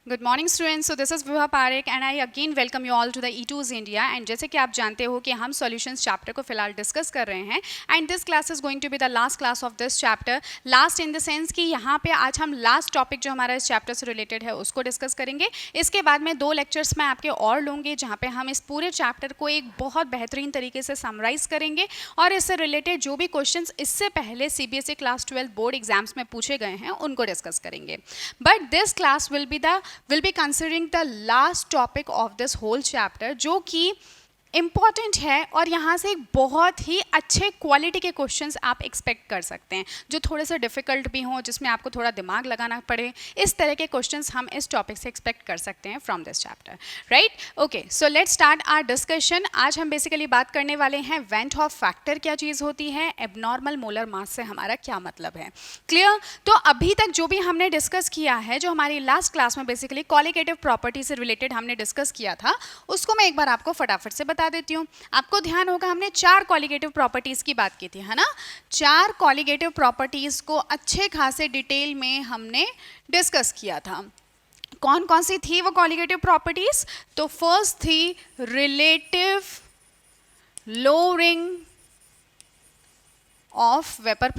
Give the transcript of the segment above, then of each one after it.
Good morning students, so this is Vibha Parekh and I again welcome you all to the E2s India. And जैसे कि आप जानते हो कि हम सॉल्यूशंस चैप्टर को फिलहाल डिस्कस कर रहे हैं and this class is going to be the last class of this chapter. Last in the sense कि यहाँ पे आज हम लास्ट टॉपिक जो हमारा इस चैप्टर से रिलेटेड है उसको डिस्कस करेंगे। इसके बाद में 2 लेक्चर्स मैं आपके और लूँगी जहाँ पे हम इस पूरे चैप्टर को एक बहुत बेहतरीन तरीके से समराइज़ करेंगे और इससे रिलेटेड जो भी क्वेश्चन इससे पहले CBSE क्लास 12 बोर्ड एग्जाम्स में पूछे गए हैं उनको डिस्कस करेंगे। But this class will be considering the last topic of this whole chapter, जो कि इम्पॉर्टेंट है और यहाँ से एक बहुत ही अच्छे क्वालिटी के क्वेश्चंस आप एक्सपेक्ट कर सकते हैं, जो थोड़े से डिफ़िकल्ट भी हों, जिसमें आपको थोड़ा दिमाग लगाना पड़े। इस तरह के क्वेश्चंस हम इस टॉपिक से एक्सपेक्ट कर सकते हैं from this chapter, right? Okay, so let's start our discussion. आज हम बेसिकली बात करने वाले हैं वेंट हॉफ फैक्टर क्या चीज़ होती है, एबनॉर्मल मोलर मास से हमारा क्या मतलब है। क्लियर? तो अभी तक जो भी हमने डिस्कस किया है, जो हमारी लास्ट क्लास में बेसिकली कॉलिगेटिव प्रॉपर्टी से रिलेटेड हमने डिस्कस किया था, उसको मैं एक बार आपको फटाफट से बता देती हूँ। आपको ध्यान होगा हमने 4 कॉलिगेटिव प्रॉपर्टीज की बात की थी, है ना? 4 कॉलिगेटिव प्रॉपर्टीज को अच्छे खासे डिटेल में हमने डिस्कस किया था। कौन कौन सी थी वो कॉलिगेटिव प्रॉपर्टीज? तो फर्स्ट थी relative lowering of vapour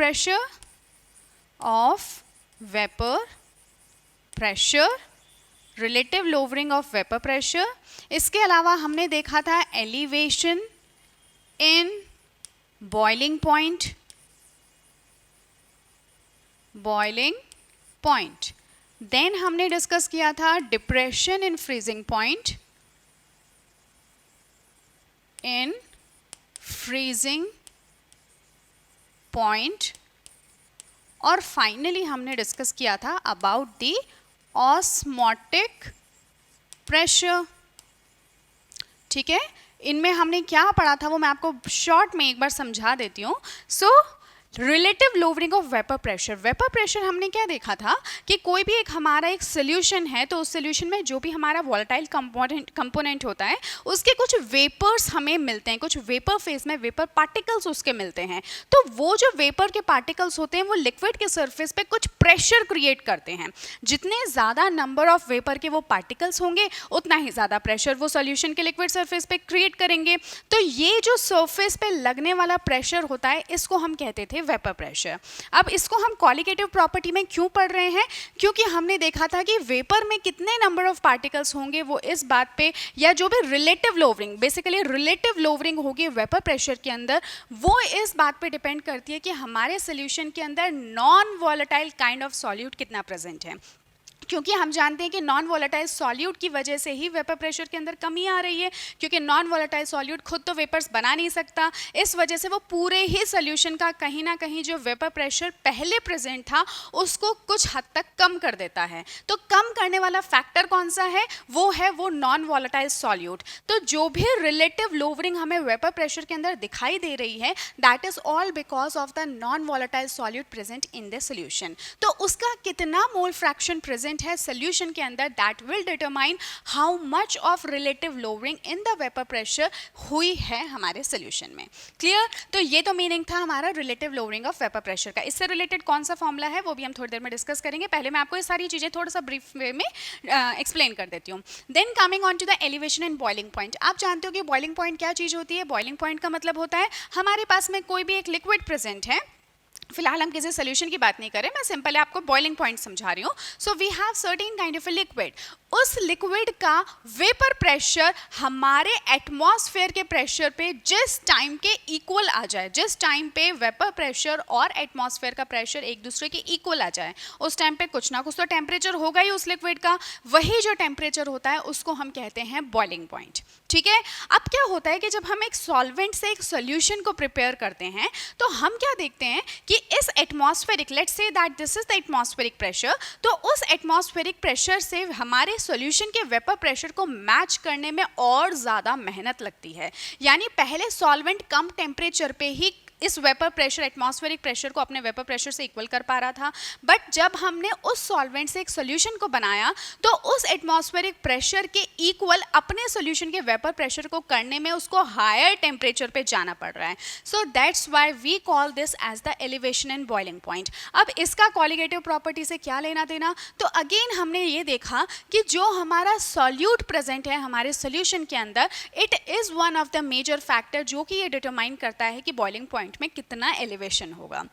pressure, relative lowering of vapour pressure. इसके अलावा हमने देखा था elevation in boiling point. Then हमने डिस्कस किया था डिप्रेशन इन फ्रीजिंग पॉइंट। और फाइनली हमने डिस्कस किया था अबाउट द ऑस्मोटिक प्रेशर। ठीक है, इनमें हमने क्या पढ़ा था वो मैं आपको शॉर्ट में एक बार समझा देती हूँ। Relative lowering of vapour pressure हमने क्या देखा था कि कोई भी हमारा एक सोल्यूशन है, तो उस सोल्यूशन में जो भी हमारा वॉलेटाइल कंपोनेंट होता है उसके कुछ वेपर्स हमें मिलते हैं, कुछ वेपर फेज में वेपर पार्टिकल्स उसके मिलते हैं। तो वो जो वेपर के पार्टिकल्स होते हैं वो लिक्विड के सरफेस पे कुछ प्रेशर क्रिएट करते हैं। जितने ज़्यादा नंबर ऑफ वेपर के वो पार्टिकल्स होंगे उतना ही ज़्यादा प्रेशर वो सोल्यूशन के लिक्विड सरफेस पे क्रिएट करेंगे। तो ये जो सरफेस पे लगने वाला प्रेशर होता है इसको हम कहते थे वेपर प्रेशर। अब इसको हम कॉलिगेटिव प्रॉपर्टी में क्यों पढ़ रहे हैं? क्योंकि हमने देखा था कि वेपर में कितने नंबर ऑफ पार्टिकल्स होंगे वो इस बात पे, या जो भी relative lowering basically relative lowering होगी वेपर प्रेशर के अंदर, वो इस बात पे डिपेंड करती है कि हमारे सोल्यूशन के अंदर non volatile kind of solute कितना प्रेजेंट है। क्योंकि हम जानते हैं कि नॉन वॉलेटाइल सॉल्यूट की वजह से ही वेपर प्रेशर के अंदर कमी आ रही है, क्योंकि नॉन वॉलेटाइल सॉल्यूट खुद तो वेपर्स बना नहीं सकता। इस वजह से वो पूरे ही सोल्यूशन का कहीं ना कहीं जो वेपर प्रेशर पहले प्रेजेंट था उसको कुछ हद तक कम कर देता है। तो कम करने वाला फैक्टर कौन सा है? वो नॉन वॉलेटाइल सॉल्यूट। तो जो भी रिलेटिव लोअरिंग हमें वेपर प्रेशर के अंदर दिखाई दे रही है, that is all because of the non volatile solute present in the solution. तो उसका कितना मोल फ्रैक्शन प्रेजेंट है सोल्यूशन के अंदर, that will determine how much of relative lowering in the vapour pressure हुई है हमारे सोल्यूशन में। क्लियर? तो ये तो मीनिंग था हमारा relative lowering of vapour pressure का। इससे रिलेटेड कौन सा फॉर्मूला है वो भी हम थोड़ी देर में डिस्कस करेंगे। पहले मैं आपको ये सारी चीजें थोड़ा सा ब्रीफ वे में एक्सप्लेन कर देती हूँ। Then coming on to the elevation in boiling point. आप जानते हो कि बॉइलिंग पॉइंट क्या चीज होती है? बॉइलिंग पॉइंट का मतलब होता है हमारे पास में कोई भी एक लिक्विड प्रेजेंट है। फिलहाल हम किसी सोल्यूशन की बात नहीं कर रहे, मैं सिंपली आपको बॉइलिंग पॉइंट समझा रही हूँ। So we have certain kind of a liquid. उस लिक्विड का वेपर प्रेशर हमारे एटमॉस्फेयर के प्रेशर पे जिस टाइम के इक्वल आ जाए, जिस टाइम पे वेपर प्रेशर और एटमॉस्फेयर का प्रेशर एक दूसरे के इक्वल आ जाए, उस टाइम पे कुछ ना कुछ तो टेम्परेचर होगा ही उस लिक्विड का। वही जो टेम्परेचर होता है उसको हम कहते हैं बॉइलिंग पॉइंट। ठीक है? अब क्या होता है कि जब हम एक सॉल्वेंट से एक सॉल्यूशन को प्रिपेयर करते हैं तो हम क्या देखते हैं कि इस atmospheric, let's say that this is the atmospheric pressure, तो उस एटमॉस्फेरिक प्रेशर से हमारे सॉल्यूशन के वेपर प्रेशर को मैच करने में और ज़्यादा मेहनत लगती है। यानी पहले सॉल्वेंट कम टेम्परेचर पे ही इस वेपर प्रेशर, एटमॉस्फेरिक प्रेशर को अपने वेपर प्रेशर से इक्वल कर पा रहा था, बट जब हमने उस सॉल्वेंट से एक सोल्यूशन को बनाया तो उस एटमॉस्फेरिक प्रेशर के इक्वल अपने सोल्यूशन के वेपर प्रेशर को करने में उसको हायर टेम्परेचर पे जाना पड़ रहा है. So that's why we call this as the elevation and boiling point. अब इसका कॉलिगेटिव प्रॉपर्टी से क्या लेना देना, तो अगेन हमने ये देखा कि जो हमारा सॉल्यूट प्रेजेंट है हमारे सोल्यूशन के अंदर, it is one of the major factor जो कि ये डिटरमाइन करता है कि बॉइलिंग पॉइंट में कितना एलिवेशन होगा.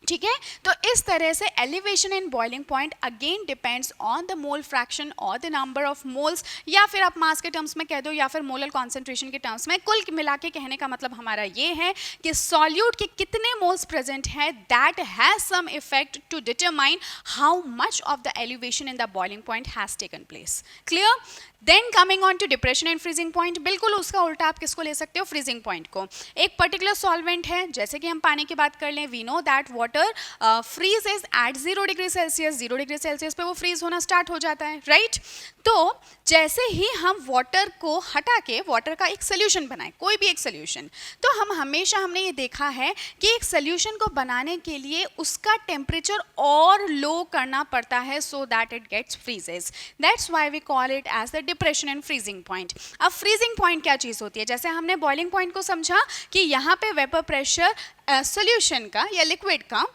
ठीक है, तो इस तरह से elevation in boiling point again depends on the mole fraction और द नंबर ऑफ मोल्स, या फिर आप मास के टर्म्स में कह दो या फिर मोलर कॉन्सेंट्रेशन के टर्म्स में. कुल मिला के कहने का मतलब हमारा ये है कि सॉल्यूट के कितने मोल्स प्रेजेंट है, that has some effect to determine how much of the elevation in the boiling point has taken place. Clear? Then coming on to depression and freezing point, बिल्कुल उसका उल्टा आप किसको ले सकते हो, फ्रीजिंग पॉइंट को. एक पर्टिकुलर सॉल्वेंट है, जैसे कि हम पानी की बात कर लें, we know that water freeze is at 0 degree Celsius. 0 degree Celsius पे वो फ्रीज होना स्टार्ट हो जाता है, राइट? तो जैसे ही हम वाटर को हटा के वाटर का एक सोल्यूशन बनाए, कोई भी एक सोल्यूशन, तो हमने ये देखा है कि एक सोल्यूशन को बनाने के लिए उसका टेम्परेचर और लो करना पड़ता है so that it gets freezes. That's why we call it as the depression and freezing point. अब फ्रीजिंग पॉइंट क्या चीज़ होती है, जैसे हमने बॉइलिंग पॉइंट को समझा कि यहाँ पे वेपर प्रेशर सोल्यूशन का या लिक्विड का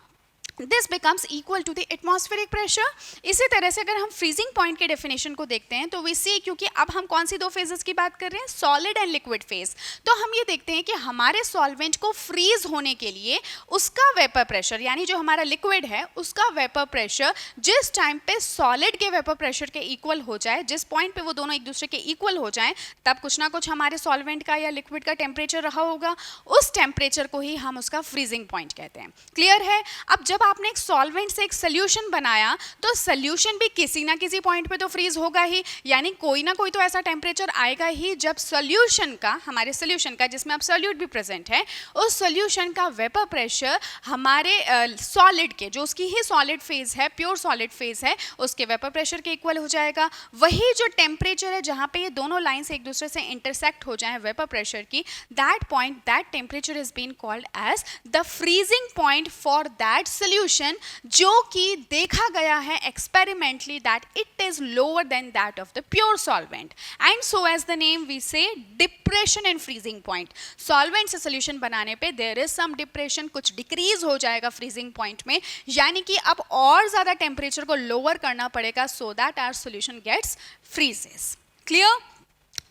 this becomes equal to the atmospheric pressure. इसी तरह से अगर हम फ्रीजिंग पॉइंट के डेफिनेशन को देखते हैं तो वी सी, क्योंकि अब हम कौन सी दो फेजेस की बात कर रहे हैं, सॉलिड एंड लिक्विड फेज, तो हम ये देखते हैं कि हमारे सॉल्वेंट को फ्रीज होने के लिए उसका वेपर प्रेशर, यानी जो हमारा लिक्विड है उसका वेपर प्रेशर जिस टाइम पे सॉलिड के वेपर प्रेशर के इक्वल हो जाए, जिस पॉइंट पे वो दोनों एक दूसरे के इक्वल हो जाए, तब कुछ ना कुछ हमारे सॉल्वेंट का या लिक्विड का टेम्परेचर रहा होगा. उस टेम्परेचर को ही हम उसका फ्रीजिंग पॉइंट कहते हैं. क्लियर है? अब जब आपने एक सॉल्वेंट से एक सोल्यूशन बनाया तो सोल्यूशन भी किसी ना किसी पॉइंट पे तो फ्रीज होगा ही, यानी कोई ना कोई तो ऐसा टेम्परेचर आएगा ही जब सोल्यूशन का, हमारे सोल्यूशन का जिसमें अब सोल्यूट भी प्रेजेंट है, उस सोल्यूशन का वेपर प्रेशर हमारे सॉलिड के, जो उसकी ही सॉलिड फेज है, प्योर सॉलिड फेज है, उसके वेपर प्रेशर के इक्वल हो जाएगा. वही जो टेम्परेचर है जहाँ पे ये दोनों लाइन्स एक दूसरे से इंटरसेक्ट हो जाए वेपर प्रेशर की, that point, that temperature is been called as the freezing point for that solution, जो कि देखा गया है experimentally that it is lower than that of the pure solvent. And so as the name we say depression and freezing point. Solvent से solution बनाने पे there is some depression, कुछ decrease हो जाएगा फ्रीजिंग पॉइंट में, यानी कि अब और ज्यादा टेम्परेचर को लोअर करना पड़ेगा so that our solution gets freezes. Clear?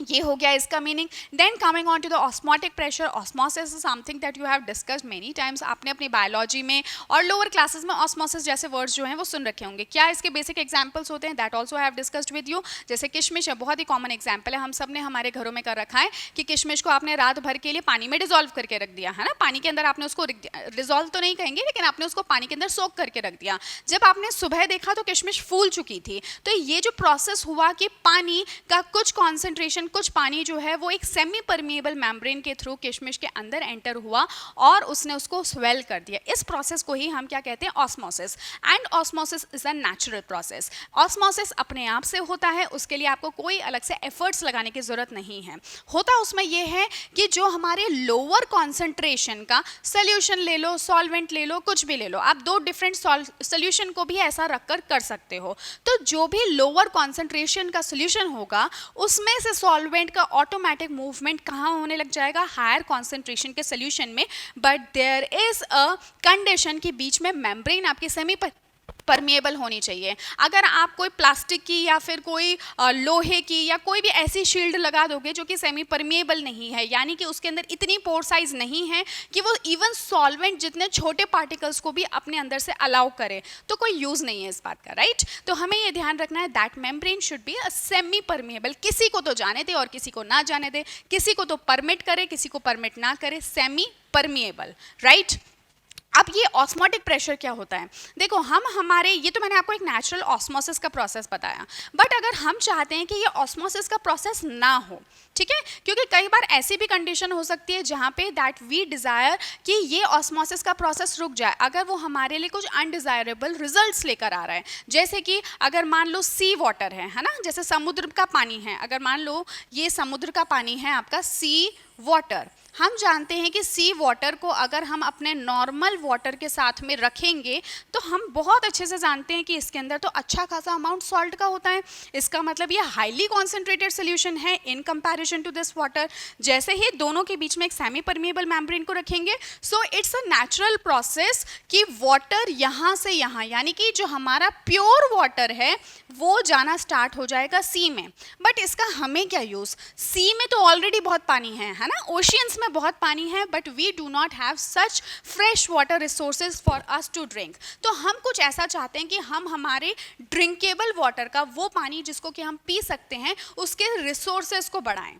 ये हो गया इसका meaning. Then coming on to the osmotic pressure. Osmosis is something that you have discussed many times. आपने अपनी बायोलॉजी में और लोअर क्लासेस में ऑस्मोसिस जैसे वर्ड्स जो हैं वो सुन रखे होंगे. क्या इसके बेसिक एग्जांपल्स होते हैं, that also have discussed with you. जैसे किशमिश है, बहुत ही कॉमन एग्जाम्पल है, हम सब ने हमारे घरों में कर रखा है कि किशमिश को आपने रात भर के लिए पानी में डिजोल्व करके रख दिया है ना, पानी के अंदर आपने उसको डिजोल्व तो नहीं कहेंगे लेकिन आपने उसको पानी के अंदर सोक करके रख दिया. जब आपने सुबह देखा तो किशमिश फूल चुकी थी. तो ये जो प्रोसेस हुआ कि पानी का कुछ कॉन्सेंट्रेशन, कुछ पानी जो है वो एक सेमी परमिएबल मेम्ब्रेन के थ्रू किशमिश के अंदर एंटर हुआ और उसने उसको स्वेल कर दिया. इस प्रोसेस को ही हम क्या कहते हैं, osmosis. And osmosis is a natural process. Osmosis अपने आप से होता है, उसके लिए आपको कोई अलग से एफर्ट्स लगाने की जरूरत नहीं है. होता उसमें यह है कि जो हमारे लोअर कॉन्सेंट्रेशन का सोल्यूशन ले लो, सॉल्वेंट ले लो, कुछ भी ले लो, आप दो डिफरेंट सोल्यूशन को भी ऐसा रखकर कर सकते हो. तो जो भी लोअर कॉन्सेंट्रेशन का सोल्यूशन होगा उसमें से सॉल्वेंट का ऑटोमेटिक मूवमेंट कहाँ होने लग जाएगा, हायर कॉन्सेंट्रेशन के सोल्यूशन में. But there is a condition कि बीच में मेम्ब्रेन आपकी सेमी परमिएबल होनी चाहिए. अगर आप कोई प्लास्टिक की या फिर कोई लोहे की या कोई भी ऐसी शील्ड लगा दोगे जो कि सेमी परमिएबल नहीं है, यानी कि उसके अंदर इतनी पोर साइज नहीं है कि वो इवन सॉल्वेंट जितने छोटे पार्टिकल्स को भी अपने अंदर से अलाउ करे, तो कोई यूज नहीं है इस बात का, राइट? तो हमें ये ध्यान रखना है that membrane should be a semi permeable. किसी को तो जाने दे और किसी को ना जाने दे, किसी को तो परमिट करे, किसी को परमिट ना करे, सेमी परमिएबल, राइट? अब ये ऑस्मोटिक प्रेशर क्या होता है, देखो हमारे ये तो मैंने आपको एक नेचुरल ऑस्मोसिस का प्रोसेस बताया, बट अगर हम चाहते हैं कि ये ऑस्मोसिस का प्रोसेस ना हो, ठीक है, क्योंकि कई बार ऐसी भी कंडीशन हो सकती है जहाँ पे दैट वी डिज़ायर कि ये ऑस्मोसिस का प्रोसेस रुक जाए, अगर वो हमारे लिए कुछ अनडिज़ायरेबल रिजल्ट्स लेकर आ रहा है. जैसे कि अगर मान लो सी वाटर है ना, जैसे समुद्र का पानी है, अगर मान लो ये समुद्र का पानी है आपका सी वाटर, हम जानते हैं कि सी वाटर को अगर हम अपने नॉर्मल वाटर के साथ में रखेंगे तो हम बहुत अच्छे से जानते हैं कि इसके अंदर तो अच्छा खासा अमाउंट सॉल्ट का होता है। इसका मतलब ये हाईली कॉन्सेंट्रेटेड सोल्यूशन है in comparison to this water. जैसे ही दोनों के बीच में एक सेमी परमिएबल मेम्ब्रेन को रखेंगे, so it's a natural process कि वाटर यहाँ से यहाँ, यानी कि जो हमारा प्योर वाटर है वो जाना स्टार्ट हो जाएगा सी में। बट इसका हमें क्या यूज़, सी में तो ऑलरेडी बहुत पानी है ना, ओशियंस में बहुत पानी है, but we do not have such fresh water resources for us to drink. तो हम कुछ ऐसा चाहते हैं कि हम हमारे ड्रिंकेबल वाटर का, वो पानी जिसको कि हम पी सकते हैं, उसके रिसोर्सेज को बढ़ाएं।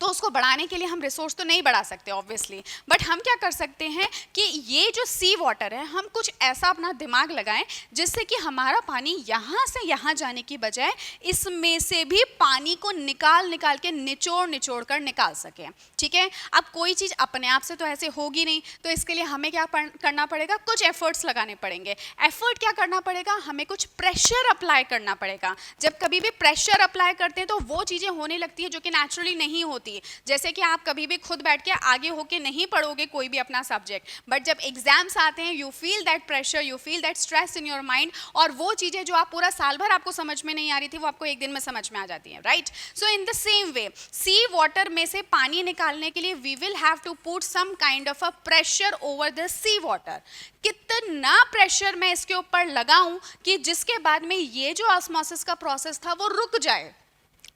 तो उसको बढ़ाने के लिए हम रिसोर्स तो नहीं बढ़ा सकते ऑब्वियसली, बट हम क्या कर सकते हैं कि ये जो सी वाटर है, हम कुछ ऐसा अपना दिमाग लगाएं जिससे कि हमारा पानी यहाँ से यहाँ जाने की बजाय इसमें से भी पानी को निकाल निकाल के निचोड़ कर निकाल सके। ठीक है, अब कोई चीज़ अपने आप से तो ऐसे होगी नहीं, तो इसके लिए हमें क्या करना पड़ेगा, कुछ एफर्ट्स लगाने पड़ेंगे। एफर्ट क्या करना पड़ेगा, हमें कुछ प्रेशर अप्लाई करना पड़ेगा। जब कभी भी प्रेशर अप्लाई करते हैं तो वो चीज़ें होने लगती है जो कि नेचुरली नहीं होती। जैसे कि आप कभी भी खुद बैठ के आगे होके नहीं पढ़ोगे कोई भी अपना सब्जेक्ट, बट जब एग्जाम्स आते हैं you feel that pressure, you feel that stress in your mind, और वो चीज़ें जो आप पूरा साल भर आपको समझ में नहीं आ रही थी वो आपको एक दिन में समझ में आ जाती हैं, right. So in the same way sea water में से पानी निकालने के लिए we will have to put some kind of a pressure over the sea water. कितना प्रेशर मैं इसके ऊपर लगाऊं कि जिसके बाद में ये जो ऑस्मोसिस का प्रोसेस था वो रुक जाए,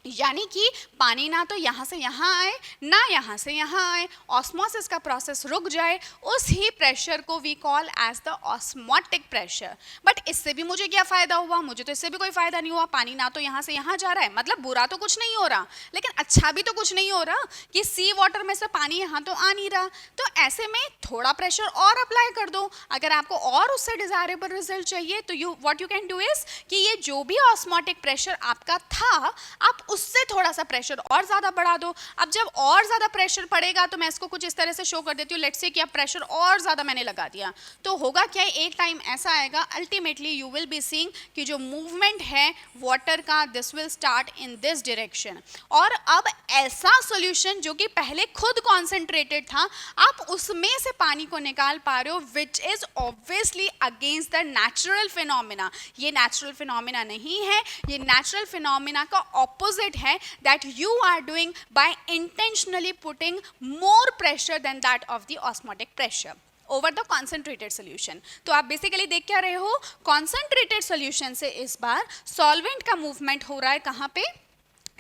यानी कि पानी ना तो यहाँ से यहाँ आए ना यहाँ से यहाँ आए, ऑस्मोसिस का प्रोसेस रुक जाए। उस ही प्रेशर को we call as the osmotic pressure. But इससे भी मुझे क्या फ़ायदा हुआ, मुझे तो इससे भी कोई फ़ायदा नहीं हुआ। पानी ना तो यहाँ से यहाँ जा रहा है, मतलब बुरा तो कुछ नहीं हो रहा, लेकिन अच्छा भी तो कुछ नहीं हो रहा कि सी वाटर में से पानी यहाँ तो आ नहीं रहा। तो ऐसे में थोड़ा प्रेशर और अप्लाई कर दो। अगर आपको और उससे डिज़ायरेबल रिजल्ट चाहिए तो what you can do is कि ये जो भी ऑस्मोटिक प्रेशर आपका था, आप उससे थोड़ा सा प्रेशर और ज़्यादा बढ़ा दो। अब जब और ज़्यादा प्रेशर पड़ेगा तो मैं इसको कुछ इस तरह से शो कर देती हूँ। लेट्स से कि अब प्रेशर और ज़्यादा मैंने लगा दिया, तो होगा क्या, एक टाइम ऐसा आएगा ultimately you will be seeing कि जो मूवमेंट है वाटर का, this will start in this direction. और अब ऐसा सॉल्यूशन जो कि पहले खुद कॉन्सेंट्रेटेड था, आप उसमें से पानी को निकाल पा रहे हो, which is obviously against the natural phenomena. ये नेचुरल फिनोमिना नहीं है, ये नेचुरल फिनोमिना का ऑपोजिट है, that you are doing by intentionally putting more pressure than that of the osmotic pressure over the concentrated solution। तो आप basically देख क्या रहे हो, concentrated solution से इस बार solvent का movement हो रहा है कहाँ पे,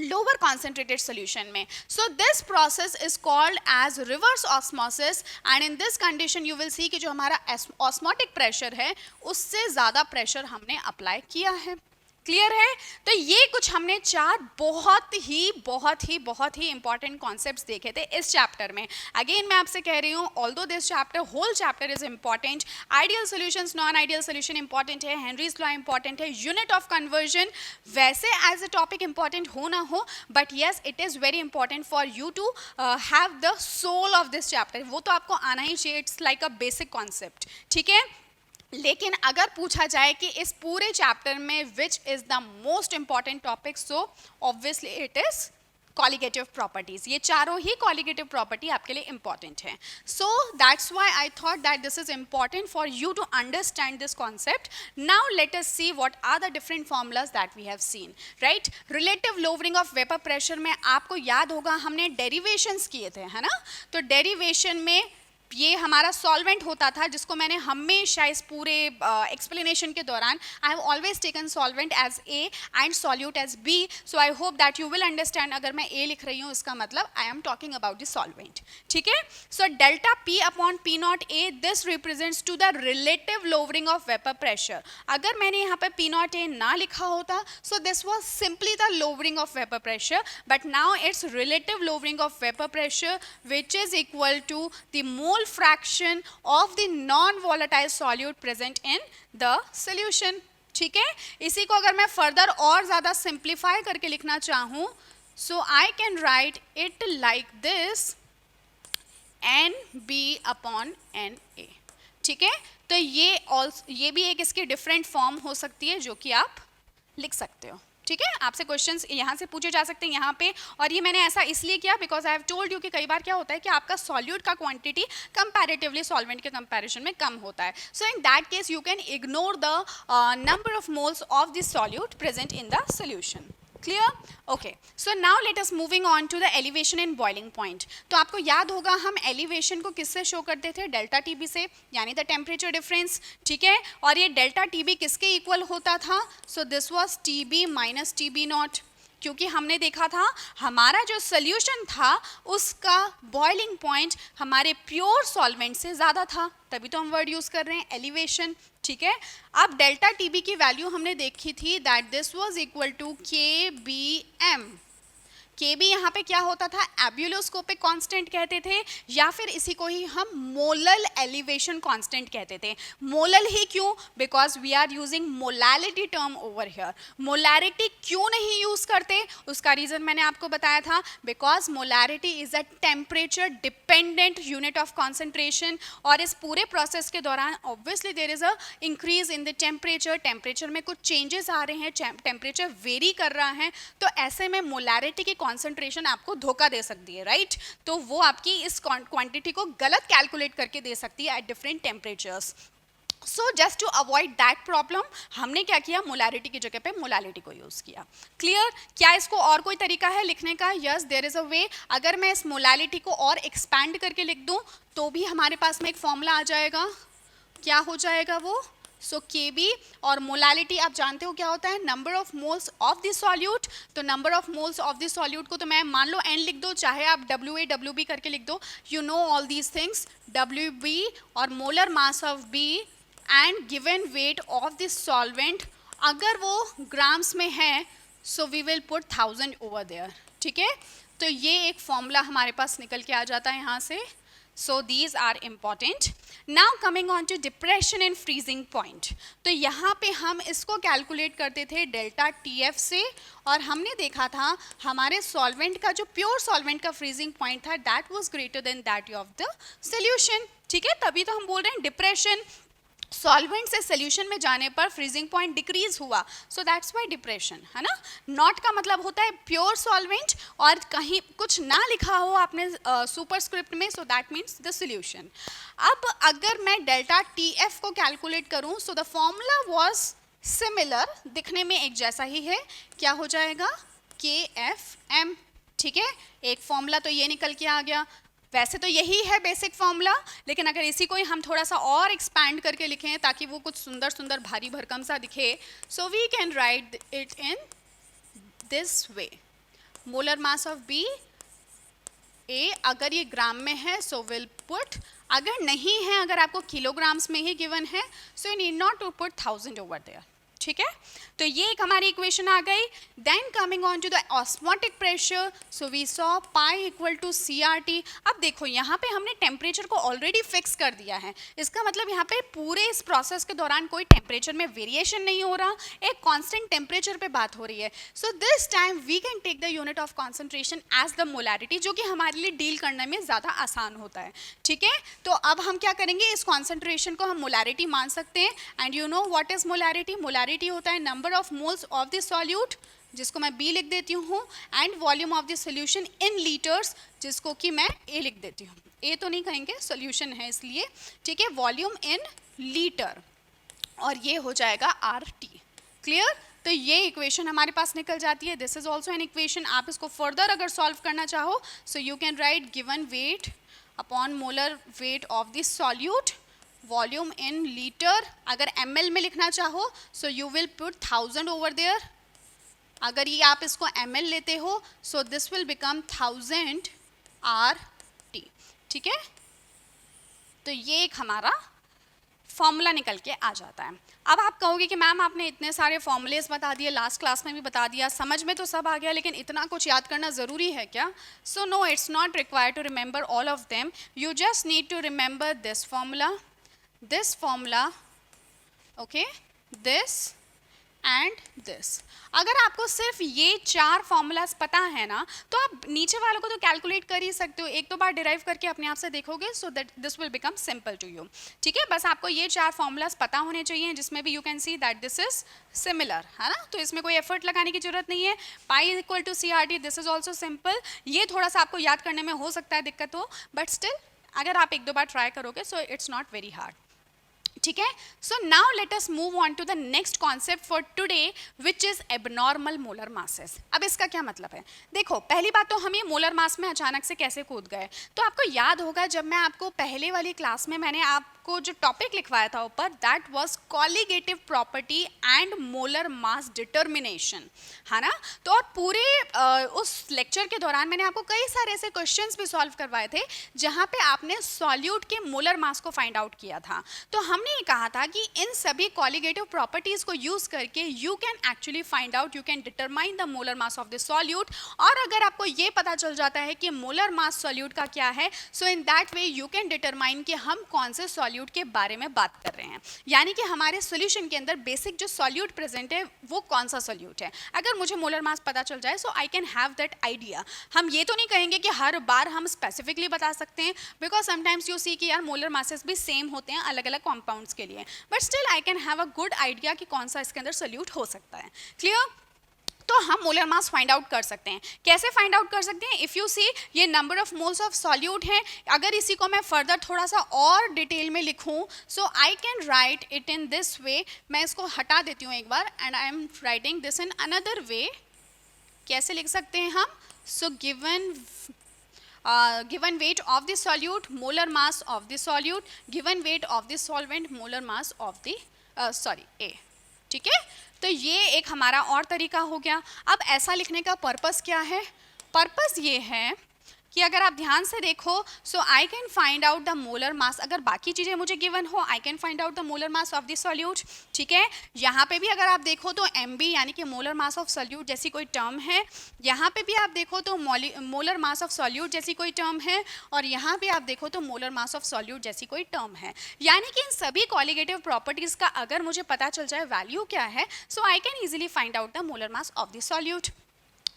lower concentrated solution में। So this process is called as reverse osmosis, and in this condition you will see कि जो हमारा osmotic pressure है उससे ज़्यादा pressure हमने अप्लाई किया है। क्लियर है। तो ये कुछ हमने चार बहुत ही इंपॉर्टेंट कॉन्सेप्ट्स देखे थे इस चैप्टर में। अगेन मैं आपसे कह रही हूँ, although this chapter, whole chapter is important, ideal solutions, non ideal solution important है, हेनरीज लॉ इंपॉर्टेंट है, यूनिट ऑफ कन्वर्जन वैसे एज अ टॉपिक इंपॉर्टेंट हो ना हो, but yes it is very important for you to have the soul of this chapter. वो तो आपको आना ही चाहिए, it's like a basic concept, ठीक है। लेकिन अगर पूछा जाए कि इस पूरे चैप्टर में which is the most important topic, so obviously it is colligative properties. ये चारों ही कॉलिगेटिव प्रॉपर्टी आपके लिए इंपॉर्टेंट है। So that's why I thought that this is important for you to understand this concept. Now let us see what are the different formulas that we have seen, right. Relative lowering of vapour pressure में आपको याद होगा हमने derivations किए थे, है ना। तो डेरिवेशन में ये हमारा सॉल्वेंट होता था, जिसको मैंने हमेशा इस पूरे एक्सप्लेनेशन के दौरान I have always taken solvent as A and solute as B. So I hope that you will understand, अगर मैं ए लिख रही हूँ इसका मतलब I am talking about the solvent, ठीक है। So delta P upon P nought A, this represents to the relative lowering of vapour pressure. अगर मैंने यहाँ पे पी नॉट ए ना लिखा होता, so this was simply the lowering of vapour pressure, but now it's relative lowering of vapour pressure which is equal to the mole fraction of the non-volatile solute present in the solution, ठीक है। इसी को अगर मैं further और ज़्यादा simplify करके लिखना चाहूँ, so I can write it like this, NB upon NA, ठीक है। तो ये भी एक इसकी डिफरेंट फॉर्म हो सकती है जो कि आप लिख सकते हो, ठीक है, आपसे क्वेश्चंस यहाँ से पूछे जा सकते हैं यहाँ पे, और ये मैंने ऐसा इसलिए किया because I have told you कि कई बार क्या होता है कि आपका सॉल्यूट का क्वांटिटी कंपैरेटिवली सॉल्वेंट के कंपैरिजन में कम होता है. So in that case you can ignore the number of moles of this solute present in the solution. Clear? Okay, so now let us moving on to the elevation and boiling point. तो आपको याद होगा हम elevation को किससे show करते थे? Delta TB से, यानी द टेम्परेचर डिफरेंस. ठीक है, और ये डेल्टा टीबी किसके इक्वल होता था? सो this was TB minus TB naught, क्योंकि हमने देखा था हमारा जो सोल्यूशन था उसका बॉइलिंग पॉइंट हमारे प्योर सॉल्वेंट से ज़्यादा था, तभी तो हम वर्ड यूज़ कर रहे हैं एलिवेशन. ठीक है, अब डेल्टा टीबी की वैल्यू हमने देखी थी that this was equal to K B M. K B यहाँ पे क्या होता था? एब्यूलोस्कोपिक कांस्टेंट कहते थे, या फिर इसी को ही हम मोलल एलिवेशन कांस्टेंट कहते थे. मोलल ही क्यों? Because we are using molality term over here. Molarity क्यों नहीं यूज करते? उसका रीजन मैंने आपको बताया था, because molarity is a temperature dependent unit of concentration, और इस पूरे प्रोसेस के दौरान obviously there is an increase in the temperature. Temperature में कुछ चेंजेस आ रहे हैं, टेम्परेचर वेरी कर रहा है, तो ऐसे में मोलैरिटी की कॉन्सेंट्रेशन आपको धोखा दे सकती है, राइट? तो वो आपकी इस क्वांटिटी को गलत कैलकुलेट करके दे सकती है at different temperatures. So just to avoid that problem हमने क्या किया? मोलैरिटी की जगह पे मोलैलिटी को यूज किया. क्लियर? क्या इसको और कोई तरीका है लिखने का? यस, देयर इज अ वे. अगर मैं इस मोलैलिटी को और एक्सपैंड करके लिख दूं तो भी हमारे पास में एक फॉर्मूला आ जाएगा. क्या हो जाएगा वो? सो Kb और मोलैलिटी आप जानते हो क्या होता है? Number of moles of this solute. तो number of moles of this solute को तो मैं मान लो n लिख दो, चाहे आप WA WB करके लिख दो, you know all these things. WB और molar mass of B and given weight of this solvent, अगर वो ग्राम्स में है so we will put 1000 over there. ठीक है, तो ये एक फॉर्मूला हमारे पास निकल के आ जाता है यहाँ से. So these are important. Now coming on to depression and freezing point. तो यहाँ पे हम इसको कैलकुलेट करते थे डेल्टा TF से, और हमने देखा था हमारे सॉल्वेंट का जो प्योर सॉल्वेंट का फ्रीजिंग पॉइंट था that was greater than that of the solution. ठीक है, तभी तो हम बोल रहे हैं डिप्रेशन. सॉल्वेंट से सोल्यूशन में जाने पर फ्रीजिंग पॉइंट डिक्रीज हुआ, सो दैट्स वाई डिप्रेशन, है ना. नॉट का मतलब होता है प्योर सॉल्वेंट, और कहीं कुछ ना लिखा हो आपने सुपरस्क्रिप्ट में, so that means the solution. अब अगर मैं डेल्टा TF को कैलकुलेट करूं, so the formula was similar, दिखने में एक जैसा ही है. क्या हो जाएगा? KFM. ठीक है, एक फॉर्मूला तो ये निकल के आ गया. वैसे तो यही है बेसिक फॉर्मूला, लेकिन अगर इसी को ही हम थोड़ा सा और एक्सपैंड करके लिखें ताकि वो कुछ सुंदर सुंदर भारी भरकम सा दिखे, so we can write it in this way. Molar mass of B A, अगर ये ग्राम में है सो विल पुट, अगर नहीं है, अगर आपको किलोग्राम्स में ही गिवन है so you need not to put 1000 over there. ठीक है, तो ये एक हमारी इक्वेशन आ गई. Then coming on to the osmotic pressure, so we saw pi equal to CRT. अब देखो यहाँ पे हमने टेम्परेचर को ऑलरेडी फिक्स कर दिया है, इसका मतलब यहाँ पे पूरे इस प्रोसेस के दौरान कोई टेम्परेचर में वेरिएशन नहीं हो रहा, एक कांस्टेंट टेम्परेचर पे बात हो रही है. So this time we can take the unit of concentration as the molarity, जो कि हमारे लिए डील करने में ज़्यादा आसान होता है. ठीक है, तो अब हम क्या करेंगे, इस कॉन्सेंट्रेशन को हम मोलैरिटी मान सकते हैं. And you know what is molarity? Molarity होता है number of moles of the solute, जिसको मैं B लिख देती हूँ, and volume of the solution in litres, जिसको कि मैं A लिख देती हूँ. A तो नहीं कहेंगे, सॉल्यूशन है इसलिए. ठीक है, वॉल्यूम इन लीटर, और ये हो जाएगा RT. क्लियर? तो ये इक्वेशन हमारे पास निकल जाती है. This is also an equation. आप इसको फर्दर अगर सॉल्व करना चाहो so you can write given weight upon molar weight of the solute, volume in litre. अगर ml में लिखना चाहो so you will put 1000 over there. अगर ये आप इसको ml लेते हो so this will become 1000 RT. ठीक है, तो ये एक हमारा फॉर्मूला निकल के आ जाता है. अब आप कहोगे कि मैम आपने इतने सारे फॉर्मूलेस बता दिए, लास्ट क्लास में भी बता दिया, समझ में तो सब आ गया, लेकिन इतना कुछ याद करना ज़रूरी है क्या? So no, it's not required to remember all of them. You just need to remember this formula, this formula, okay, this and this. अगर आपको सिर्फ ये 4 फॉर्मूलाज पता है ना, तो आप नीचे वालों को तो कैलकुलेट कर ही सकते हो, एक दो बार डिराइव करके अपने आप से देखोगे, so that this will become simple to you. ठीक है, बस आपको ये 4 फॉर्मूलाज पता होने चाहिए, जिसमें भी you can see that this is similar, है ना, तो इसमें कोई एफर्ट लगाने की जरूरत नहीं है। Pi equal to C R T, this is also simple. ये थोड़ा सा आपको याद करने में हो सकता है दिक्कत हो, बट स्टिल अगर आप एक दो बार ट्राई करोगे so it's not very hard. ठीक है, so now let us move on to the next concept for today, which is abnormal molar masses. अब इसका क्या मतलब है? देखो, पहली बात तो हम ये मोलर मास में अचानक से कैसे कूद गए, तो आपको याद होगा जब मैं आपको पहले वाली क्लास में मैंने आपको जो टॉपिक लिखवाया था ऊपर, that was colligative property and molar mass determination, है ना। तो और पूरे उस लेक्चर के दौरान मैंने आपको कई सारे ऐसे क्वेश्चंस भी सॉल्व करवाए थे जहां पे आपने सॉल्यूट के मोलर मास को फाइंड आउट किया था। तो हमने ये कहा था कि इन सभी कॉलिगेटिव प्रॉपर्टीज को यूज करके you can actually find out, you can determine the molar mass of the solute. और अगर आपको ये पता चल जाता है कि मोलर मास सॉल्यूट का क्या है, so in that way you can determine कि हम कौन से सॉल्यूट के बारे में बात कर रहे हैं, यानी कि हमारे सॉल्यूशन के अंदर बेसिक जो सॉल्यूट प्रेजेंट है वो कौन सा सॉल्यूट है। अगर मुझे मोलर मास पता चल जाए so I can have that idea. हम ये तो नहीं कहेंगे कि हर बार हम स्पेसिफिकली बता सकते हैं, बिकॉज समटाइम्स यू सी कि यार मोलर मासेस भी सेम होते हैं अलग अलग कॉम्पाउंड्स के लिए, but still I can have a good idea कि कौन सा इसके अंदर सॉल्यूट हो सकता है। क्लियर? तो हम मोलर मास फाइंड आउट कर सकते हैं। कैसे फाइंड आउट कर सकते हैं? इफ़ यू सी ये number of moles of solute है, अगर इसी को मैं फर्दर थोड़ा सा और डिटेल में लिखूं, so I can write it in this way. मैं इसको हटा देती हूँ एक बार, and I am writing this in another way. कैसे लिख सकते हैं हम? सो given weight of the solute, molar mass of the solute, given weight of the solvent, molar mass of the A। ठीक है, तो ये एक हमारा और तरीका हो गया। अब ऐसा लिखने का पर्पस क्या है? पर्पस ये है कि अगर आप ध्यान से देखो, so I can find out the molar mass. अगर बाकी चीज़ें मुझे गिवन हो, I can find out the molar mass of the solute. ठीक है, यहाँ पे भी अगर आप देखो तो MB यानी कि मोलर मास ऑफ सॉल्यूट जैसी कोई टर्म है, यहाँ पे भी आप देखो तो मोलर मास ऑफ सॉल्यूट जैसी कोई टर्म है, और यहाँ पे आप देखो तो मोलर मास ऑफ सॉल्यूट जैसी कोई टर्म है। यानी कि इन सभी कॉलिगेटिव प्रॉपर्टीज का अगर मुझे पता चल जाए वैल्यू क्या है, so I can easily find out the molar mass of the solute.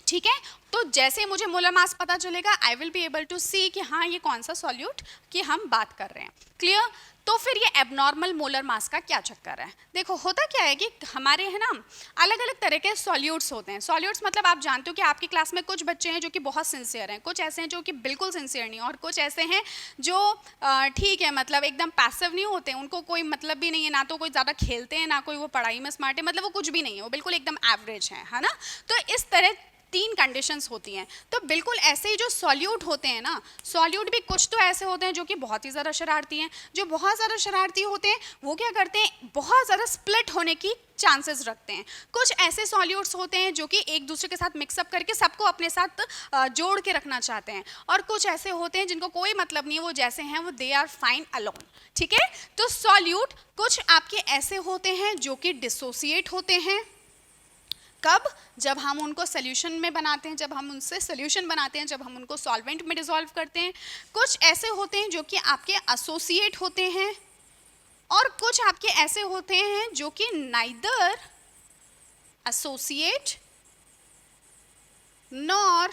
ठीक है, तो जैसे मुझे मोलर मास पता चलेगा, I will be able to see कि हाँ ये कौन सा सॉल्यूट की हम बात कर रहे हैं। क्लियर? तो फिर ये एबनॉर्मल मोलर मास का क्या चक्कर है? देखो, होता क्या है कि हमारे है ना अलग अलग तरह के सॉल्यूट्स होते हैं। सॉल्यूट्स मतलब आप जानते हो कि आपकी क्लास में कुछ बच्चे हैं जो कि बहुत सिंसियर हैं, कुछ ऐसे हैं जो कि बिल्कुल सिंसियर नहीं, और कुछ ऐसे हैं जो ठीक है मतलब एकदम पैसिव नहीं होते, उनको कोई मतलब भी नहीं है, ना तो कोई ज़्यादा खेलते हैं, ना कोई वो पढ़ाई में स्मार्ट है, मतलब वो कुछ भी नहीं है, वो बिल्कुल एकदम एवरेज है ना। तो इस तरह 3 कंडीशंस होती हैं। तो बिल्कुल ऐसे ही जो सॉल्यूट होते हैं ना, सॉल्यूट भी कुछ तो ऐसे होते हैं जो कि बहुत ही ज़्यादा शरारती हैं। जो बहुत ज़्यादा शरारती होते हैं वो क्या करते हैं, बहुत ज़्यादा स्प्लिट होने की चांसेस रखते हैं। कुछ ऐसे सॉल्यूट्स होते हैं जो कि एक दूसरे के साथ मिक्सअप करके सबको अपने साथ जोड़ के रखना चाहते हैं, और कुछ ऐसे होते हैं जिनको कोई मतलब नहीं है, वो जैसे हैं वो दे आर फाइन अलोन। ठीक है, तो सॉल्यूट कुछ आपके ऐसे होते हैं जो कि डिसोसिएट होते हैं। कब? जब हम उनको सोल्यूशन में बनाते हैं, जब हम उनसे सोल्यूशन बनाते हैं, जब हम उनको सॉल्वेंट में डिसॉल्व करते हैं। कुछ ऐसे होते हैं जो कि आपके एसोसिएट होते हैं, और कुछ आपके ऐसे होते हैं जो कि नाइदर एसोसिएट नॉर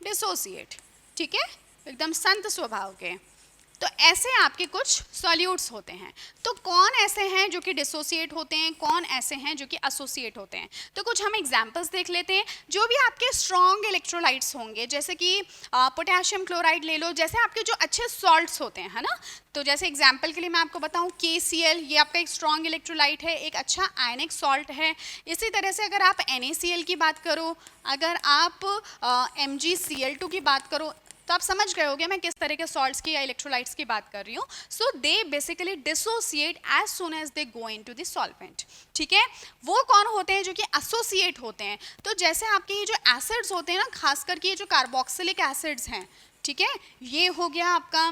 डिसोसिएट। ठीक है, एकदम संत स्वभाव के। तो ऐसे आपके कुछ सॉल्यूट्स होते हैं। तो कौन ऐसे हैं जो कि डिसोसिएट होते हैं, कौन ऐसे हैं जो कि एसोसिएट होते हैं? तो कुछ हम एग्जांपल्स देख लेते हैं। जो भी आपके स्ट्रॉन्ग इलेक्ट्रोलाइट्स होंगे, जैसे कि पोटेशियम क्लोराइड ले लो, जैसे आपके जो अच्छे सॉल्ट्स होते हैं, है ना। तो जैसे एग्जाम्पल के लिए मैं आपको बताऊं, KCl ये आपका एक स्ट्रॉन्ग इलेक्ट्रोलाइट है, एक अच्छा आयनिक सॉल्ट है। इसी तरह से अगर आप NaCl की बात करो, अगर आप MgCl2 की बात करो, तो आप समझ गए होंगे मैं किस तरह के सॉल्ट्स की या इलेक्ट्रोलाइट्स की बात कर रही हूँ। So they basically dissociate as soon as they go into the solvent. ठीक है, वो कौन होते हैं जो कि एसोसिएट होते हैं? तो जैसे आपके ये जो एसिड्स होते हैं ना, खास करके ये जो कार्बोक्सिलिक एसिड्स हैं, ठीक है, ये हो गया आपका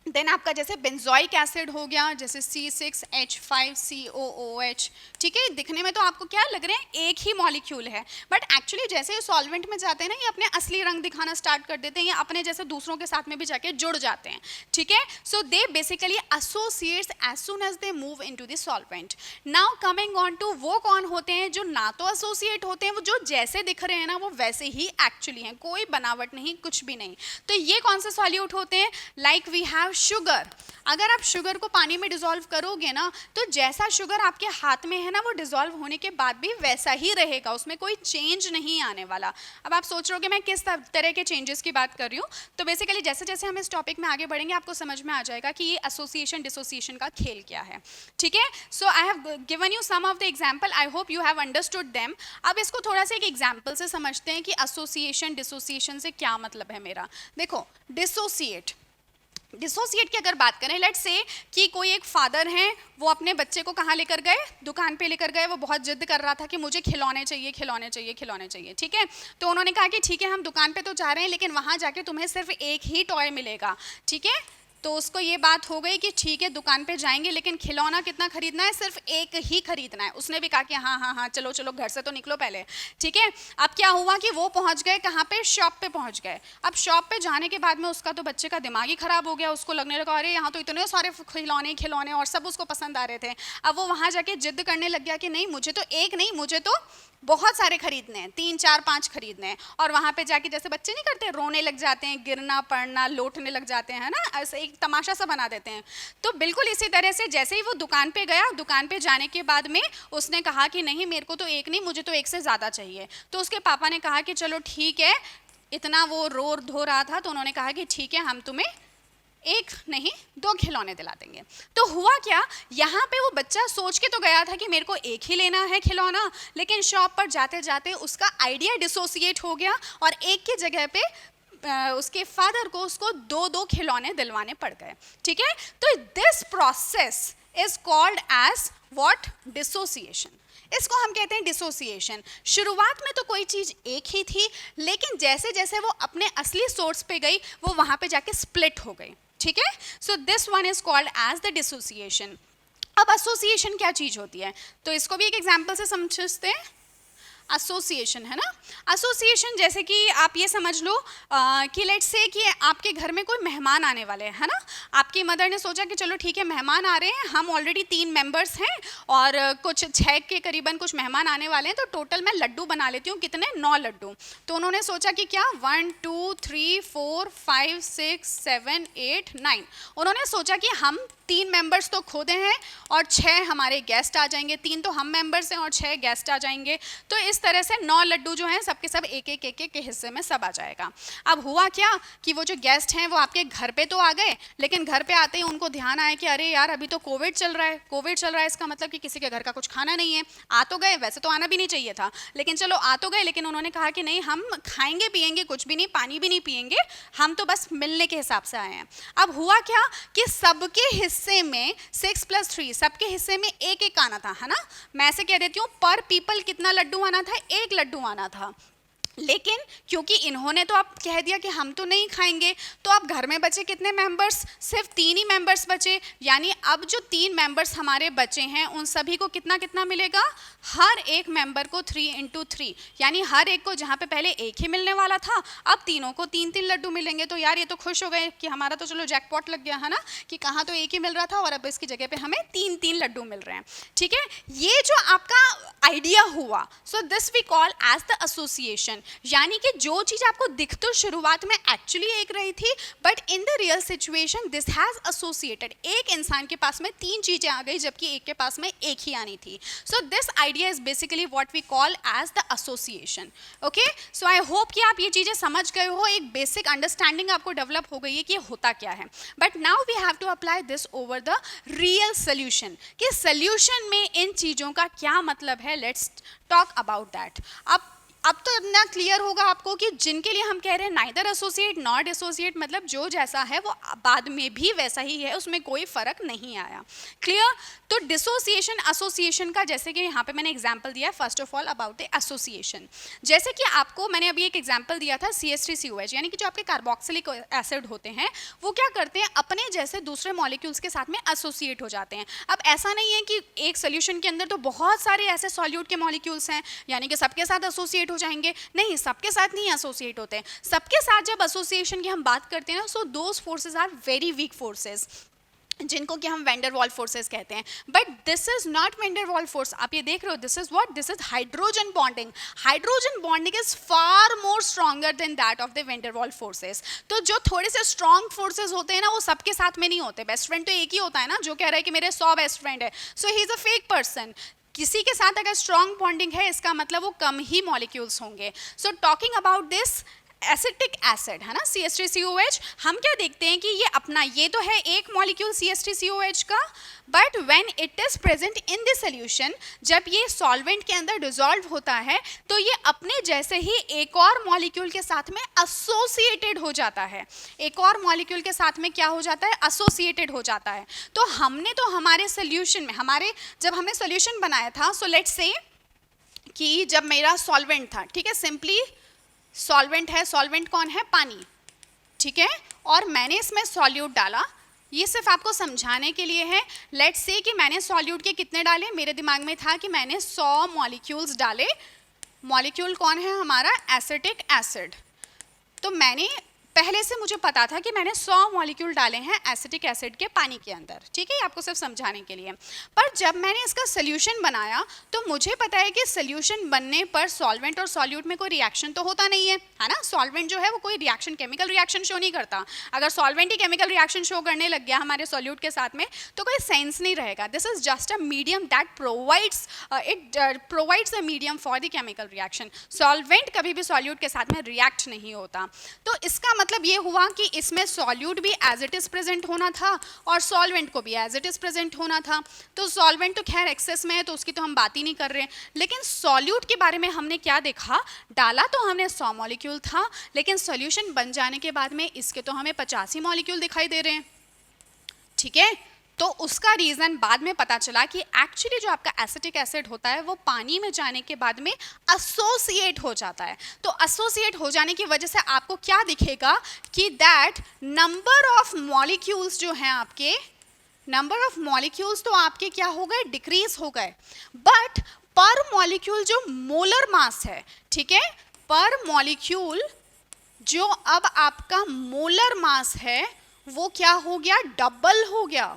देन आपका जैसे बेंजोइक एसिड हो गया, जैसे C6H5COOH, ठीक है, दिखने में तो आपको क्या लग रहे हैं, एक ही मॉलिक्यूल है, बट एक्चुअली जैसे ये सॉल्वेंट में जाते हैं ना, ये अपने असली रंग दिखाना स्टार्ट कर देते हैं, ये अपने जैसे दूसरों के साथ में भी जाके जुड़ जाते हैं, ठीक है. So they basically associates as soon as they move into the solvent. Now coming on to, वो कौन होते हैं जो ना तो एसोसिएट होते हैं, वो जो जैसे दिख रहे हैं ना वो वैसे ही एक्चुअली हैं, कोई बनावट नहीं, कुछ भी नहीं. तो ये कौन से सॉल्यूट होते हैं, लाइक वी हैव शुगर. अगर आप शुगर को पानी में डिसॉल्व करोगे ना, तो जैसा शुगर आपके हाथ में है ना, वो डिसॉल्व होने के बाद भी वैसा ही रहेगा, उसमें कोई चेंज नहीं आने वाला. अब आप सोच रहे हो कि मैं किस तरह के चेंजेस की बात कर रही हूँ. तो बेसिकली जैसे जैसे हम इस टॉपिक में आगे बढ़ेंगे आपको समझ में आ जाएगा कि ये एसोसिएशन डिसोसिएशन का खेल क्या है, ठीक है. So I have given you some of the example, I hope you have understood them. अब इसको थोड़ा सा एक एग्जाम्पल से समझते हैं कि एसोसिएशन डिसोसिएशन से क्या मतलब है मेरा. देखो, डिसोसिएट की अगर बात करें, लेट्स से कि कोई एक फादर हैं, वो अपने बच्चे को कहाँ लेकर गए, दुकान पे लेकर गए. वो बहुत जिद कर रहा था कि मुझे खिलौने चाहिए, खिलौने चाहिए, खिलौने चाहिए, ठीक है. तो उन्होंने कहा कि ठीक है, हम दुकान पे तो जा रहे हैं, लेकिन वहाँ जाके तुम्हें सिर्फ एक ही टॉय मिलेगा, ठीक है. तो उसको ये बात हो गई कि ठीक है, दुकान पे जाएंगे, लेकिन खिलौना कितना खरीदना है, सिर्फ एक ही खरीदना है. उसने भी कहा कि हाँ हाँ हाँ, चलो चलो, घर से तो निकलो पहले, ठीक है. अब क्या हुआ कि वो पहुंच गए कहाँ पे, शॉप पे पहुंच गए. अब शॉप पे जाने के बाद में उसका तो बच्चे का दिमाग ही खराब हो गया, उसको लगने लगा अरे यहाँ तो इतने सारे खिलौने और सब उसको पसंद आ रहे थे. अब वो वहाँ जाके जिद करने लग गया कि नहीं, मुझे तो एक नहीं, मुझे तो बहुत सारे खरीदने हैं, 3 4 5 खरीदने हैं. और वहाँ पे जाके जैसे बच्चे नहीं करते, रोने लग जाते हैं, गिरना पड़ना, लोटने लग जाते हैं ना, ऐसे एक तमाशा सा बना देते हैं. तो बिल्कुल इसी तरह से जैसे ही वो दुकान पे गया, दुकान पे जाने के बाद में उसने कहा कि नहीं, मेरे को तो एक नहीं, मुझे तो एक से ज़्यादा चाहिए. तो उसके पापा ने कहा कि चलो ठीक है, इतना वो रो धो रहा था, तो उन्होंने कहा कि ठीक है, हम तुम्हें एक नहीं 2 खिलौने दिला देंगे. तो हुआ क्या, यहाँ पे वो बच्चा सोच के तो गया था कि मेरे को एक ही लेना है खिलौना, लेकिन शॉप पर जाते जाते उसका आइडिया डिसोसिएट हो गया और एक की जगह पे उसके फादर को उसको 2 खिलौने दिलवाने पड़ गए, ठीक है. तो this process is called as what, dissociation. इसको हम कहते हैं डिसोसिएशन. शुरुआत में तो कोई चीज़ एक ही थी, लेकिन जैसे जैसे वो अपने असली सोर्स पे गई, वो वहाँ पे जाके स्प्लिट हो गई, ठीक है. So this one is called as the dissociation. अब एसोसिएशन क्या चीज़ होती है, तो इसको भी एक एग्जाम्पल से समझते हैं. एसोसिएशन है ना, एसोसिएशन जैसे कि आप ये समझ लो कि लेट्स से कि आपके घर में कोई मेहमान आने वाले हैं, है ना. आपकी मदर ने सोचा कि चलो ठीक है, मेहमान आ रहे हैं, हम ऑलरेडी 3 मेंबर्स हैं और कुछ 6 के करीबन कुछ मेहमान आने वाले हैं, तो टोटल मैं लड्डू बना लेती हूँ, कितने, 9 लड्डू. तो उन्होंने सोचा कि क्या 1 2 3 4 5 6 7 8 9, उन्होंने सोचा कि हम 3 मेंबर्स तो खोदे हैं और 6 हमारे गेस्ट आ जाएंगे, 3 तो हम मेंबर्स हैं और 6 गेस्ट आ जाएंगे. तो इस तरह से 9 लड्डू जो हैं सबके सब एक एक के हिस्से में सब आ जाएगा. अब हुआ क्या कि वो जो गेस्ट हैं वो आपके घर पे तो आ गए, लेकिन घर पे आते ही उनको ध्यान आया कि अरे यार, अभी तो कोविड चल रहा है. कोविड चल रहा है इसका मतलब कि किसी के घर का कुछ खाना नहीं है. आ तो गए, वैसे तो आना भी नहीं चाहिए था, लेकिन चलो आ तो गए, लेकिन उन्होंने कहा कि नहीं, हम खाएंगे पिएंगे कुछ भी नहीं, पानी भी नहीं पिएंगे, हम तो बस मिलने के हिसाब से आए हैं. अब हुआ क्या कि सबके हिस्से में 6 + 3, सबके हिस्से में एक एक आना था, है ना. मैं ऐसे कह देती हूँ, पर पीपल कितना लड्डू आना था, 1 लड्डू आना था. लेकिन क्योंकि इन्होंने तो अब कह दिया कि हम तो नहीं खाएंगे, तो अब घर में बचे कितने मेंबर्स, सिर्फ 3 ही मेंबर्स बचे. यानी अब जो 3 मेंबर्स हमारे बचे हैं, उन सभी को कितना कितना मिलेगा, हर एक मेंबर को 3 × 3, यानी हर एक को, जहाँ पे पहले एक ही मिलने वाला था, अब तीनों को 3 लड्डू मिलेंगे. तो यार ये तो खुश हो गए कि हमारा तो चलो जैकपॉट लग गया, है ना, कि कहाँ तो एक ही मिल रहा था और अब इसकी जगह पे हमें 3 लड्डू मिल रहे हैं, ठीक है. ये जो आपका आइडिया हुआ, so this we call as the association. यानी कि जो चीज़ आपको दिख तो शुरुआत में एक्चुअली एक रही थी, but in the real situation this has associated. एक इंसान के पास में 3 चीज़ें आ गई, जबकि एक के पास में एक ही आनी थी. So this idea is basically what we call as the association. Okay, so I hope कि आप ये चीज़ें समझ गए हो, एक बेसिक अंडरस्टैंडिंग आपको डेवलप हो गई है कि होता क्या है. But now we have to apply this over the real solution, कि सोल्यूशन में इन चीज़ों का क्या मतलब है. Let's talk about that. अब तो ना बात क्लियर होगा आपको कि जिनके लिए हम कह रहे हैं नाइदर एसोसिएट नॉट डिसोसिएट, मतलब जो जैसा है वो बाद में भी वैसा ही है, उसमें कोई फर्क नहीं आया। क्लियर? तो डिसोसिएशन एसोसिएशन का जैसे कि यहाँ पे मैंने एग्जांपल दिया है, first of all about the association. जैसे कि आपको मैंने अभी एक एग्जांपल दिया था CH3COH, यानी कि जो आपके कार्बोक्सिलिक एसिड होते हैं वो क्या करते हैं, अपने जैसे दूसरे मॉलिक्यूल्स के साथ में एसोसिएट हो जाते हैं। अब ऐसा नहीं है कि एक सोल्यूशन के अंदर तो बहुत सारे ऐसे सॉल्यूट के मॉलिक्यूल्स हैं यानी कि सबके साथ एसोसिएट हो जाएंगे, नहीं, सबके साथ नहीं एसोसिएट होते। सबके साथ जब एसोसिएशन की हम बात करते हैं ना, so those forces are very weak forces, जिनको कि हम वेंडर वॉल फोर्सेस कहते हैं। But this is not van der Waals force, आप ये देख रहे हो, this is what, this is hydrogen bonding. Hydrogen bonding is far more stronger than that of the van der Waals forces. तो जो थोड़े से स्ट्रॉन्ग फोर्सेस होते हैं ना, वो सबके साथ में नहीं होते। बेस्ट फ्रेंड तो एक ही होता है ना, जो कह रहा है कि मेरे 100 बेस्ट फ्रेंड है, so he is a fake person. किसी के साथ अगर स्ट्रॉन्ग बॉन्डिंग है, इसका मतलब वो कम ही मॉलिक्यूल्स होंगे। So talking about this acetic acid है ना, CH3COH, हम क्या देखते हैं कि ये अपना, ये तो है एक मॉलिक्यूल CH3COH का, but when it is present in the solution, जब ये सॉल्वेंट के अंदर डिसॉल्व होता है तो ये अपने जैसे ही एक और मॉलिक्यूल के साथ में एसोसिएटेड हो जाता है। एक और मॉलिक्यूल के साथ में क्या हो जाता है, एसोसिएटेड हो जाता है। तो हमने तो हमारे सॉल्यूशन में, हमारे जब हमने सॉल्यूशन बनाया था, सो लेट्स से कि जब मेरा सॉल्वेंट था, ठीक है, सिंपली सॉल्वेंट है, सॉल्वेंट कौन है, पानी, ठीक है, और मैंने इसमें सॉल्यूट डाला। ये सिर्फ आपको समझाने के लिए है। लेट्स से कि मैंने सॉल्यूट के कितने डाले, मेरे दिमाग में था कि मैंने 100 मॉलिक्यूल्स डाले। मॉलिक्यूल कौन है हमारा, एसिटिक एसिड। तो मैंने पहले से मुझे पता था कि मैंने 100 मॉलिक्यूल डाले हैं एसिटिक एसिड के पानी के अंदर, ठीक है, आपको सिर्फ समझाने के लिए। पर जब मैंने इसका सोल्यूशन बनाया तो मुझे पता है कि सोल्यूशन बनने पर सॉल्वेंट और सॉल्यूट में कोई रिएक्शन तो होता नहीं है ना। सॉल्वेंट जो है वो कोई रिएक्शन, केमिकल रिएक्शन शो नहीं करता। अगर सॉल्वेंट ही केमिकल रिएक्शन शो करने लग गया हमारे सॉल्यूट के साथ में तो कोई सेंस नहीं रहेगा। This is just a medium that provides, it provides a medium for the chemical reaction. Solvent कभी भी सॉल्यूट के साथ में रिएक्ट नहीं होता। तो इसका मतलब ये हुआ कि इसमें सॉल्यूट भी एज इट इज प्रेजेंट होना था और सॉल्वेंट को भी एज इट इज प्रेजेंट होना था। तो सॉल्वेंट तो खैर एक्सेस में है तो उसकी तो हम बात ही नहीं कर रहे हैं, लेकिन सॉल्यूट के बारे में हमने क्या देखा, डाला तो हमने 100 मॉलिक्यूल था, लेकिन सॉल्यूशन बन जाने के बाद में इसके तो हमें 85 मॉलिक्यूल दिखाई दे रहे हैं, ठीक है। तो उसका रीज़न बाद में पता चला कि एक्चुअली जो आपका एसिटिक एसिड होता है वो पानी में जाने के बाद में एसोसिएट हो जाता है। तो एसोसिएट हो जाने की वजह से आपको क्या दिखेगा कि दैट नंबर ऑफ मॉलिक्यूल्स जो हैं आपके, नंबर ऑफ मॉलिक्यूल्स तो आपके क्या हो गए, डिक्रीज हो गए, बट पर मॉलिक्यूल जो मोलर मास है, ठीक है, पर मॉलिक्यूल जो अब आपका मोलर मास है वो क्या हो गया, डबल हो गया।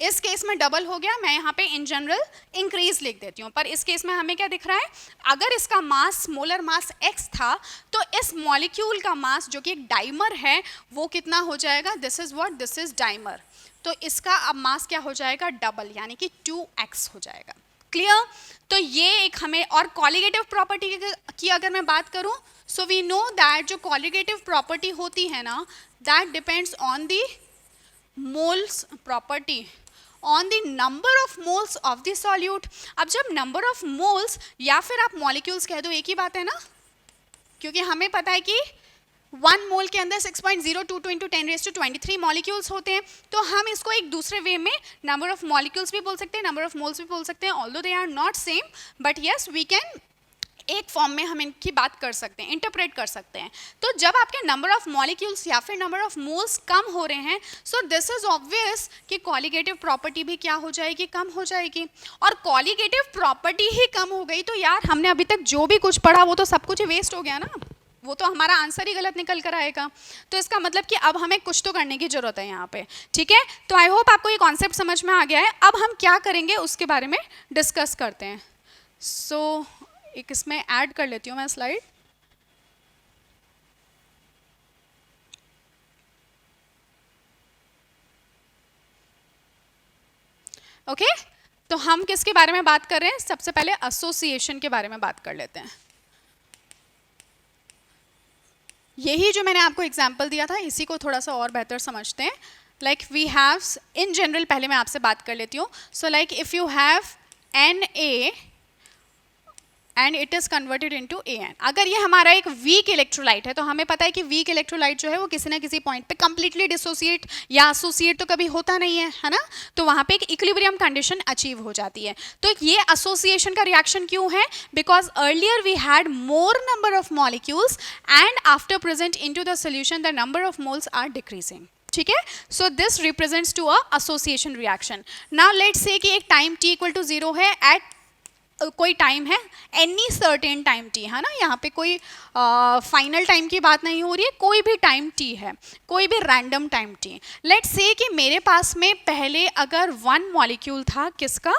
इस केस में डबल हो गया, मैं यहाँ पे इन जनरल इंक्रीज लिख देती हूँ, पर इस केस में हमें क्या दिख रहा है, अगर इसका मास, मोलर मास x था, तो इस मॉलिक्यूल का मास जो कि एक डाइमर है वो कितना हो जाएगा, this is what, this is dimer. तो इसका अब मास क्या हो जाएगा, डबल, यानी कि 2x हो जाएगा। क्लियर? तो ये एक हमें, और कॉलिगेटिव प्रॉपर्टी की अगर मैं बात करूँ, सो वी नो दैट जो कॉलिगेटिव प्रॉपर्टी होती है ना, that depends on the moles property, on the number of moles of the solute. अब जब नंबर ऑफ मोल्स या फिर आप मॉलिक्यूल्स कह दो, एक ही बात है ना, क्योंकि हमें पता है कि 1 मोल के अंदर 6.022 इंटू 10⁻23 मॉलिक्यूल्स होते हैं। तो हम इसको एक दूसरे वे में नंबर ऑफ मॉलिक्यूल्स भी बोल सकते हैं, नंबर ऑफ मोल्स भी बोल सकते हैं, although they are not same, but yes we can एक फॉर्म में हम इनकी बात कर सकते हैं, इंटरप्रेट कर सकते हैं। तो जब आपके नंबर ऑफ मॉलिक्यूल्स या फिर नंबर ऑफ मोल्स कम हो रहे हैं, सो दिस इज ऑब्वियस कि कॉलिगेटिव प्रॉपर्टी भी क्या हो जाएगी, कम हो जाएगी। और कॉलिगेटिव प्रॉपर्टी ही कम हो गई तो यार हमने अभी तक जो भी कुछ पढ़ा वो तो सब कुछ वेस्ट हो गया ना, वो तो हमारा आंसर ही गलत निकल कर आएगा। तो इसका मतलब कि अब हमें कुछ तो करने की जरूरत है यहाँ पे, ठीक है। तो आई होप आपको ये कॉन्सेप्ट समझ में आ गया है। अब हम क्या करेंगे उसके बारे में डिस्कस करते हैं। सो एक इसमें ऐड कर लेती हूँ मैं स्लाइड। ओके, तो हम किसके बारे में बात कर रहे हैं, सबसे पहले एसोसिएशन के बारे में बात कर लेते हैं। यही जो मैंने आपको एग्जाम्पल दिया था इसी को थोड़ा सा और बेहतर समझते हैं। Like we have in general, पहले मैं आपसे बात कर लेती हूँ। So like if you have Na and it is converted into AN। अगर ये हमारा एक वीक इलेक्ट्रोलाइट है तो हमें पता है कि वीक इलेक्ट्रोलाइट जो है वो किसी ना किसी पॉइंट पे कंप्लीटली डिसोसिएट या एसोसिएट तो कभी होता नहीं है ना, तो वहाँ पे एक इक्विलिब्रियम कंडीशन अचीव हो जाती है। तो ये एसोसिएशन का रिएक्शन क्यों है? Because earlier we had more number of molecules and after present into the solution the number of moles are decreasing. ठीक है, so this represents to a association reaction. Now let's say कि एक time t equal to 0 है eight कोई time है any certain time t, है ना, यहाँ पे कोई फाइनल टाइम की बात नहीं हो रही है, कोई भी टाइम t है, कोई भी random time t। Let's say कि मेरे पास में पहले अगर 1 मॉलिक्यूल था किसका,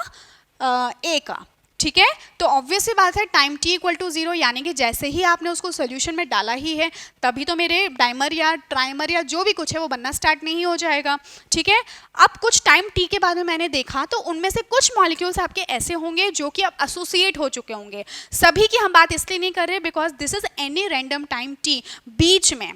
A का, ठीक है, तो ऑब्वियस सी बात है टाइम t इक्वल टू 0 यानी कि जैसे ही आपने उसको सोल्यूशन में डाला ही है तभी तो मेरे डाइमर या ट्राइमर या जो भी कुछ है वो बनना स्टार्ट नहीं हो जाएगा। ठीक है, अब कुछ टाइम t के बाद में मैंने देखा तो उनमें से कुछ मॉलिक्यूल्स आपके ऐसे होंगे जो कि अब एसोसिएट हो चुके होंगे। सभी की हम बात इसलिए नहीं कर रहे because this is any random time t। बीच में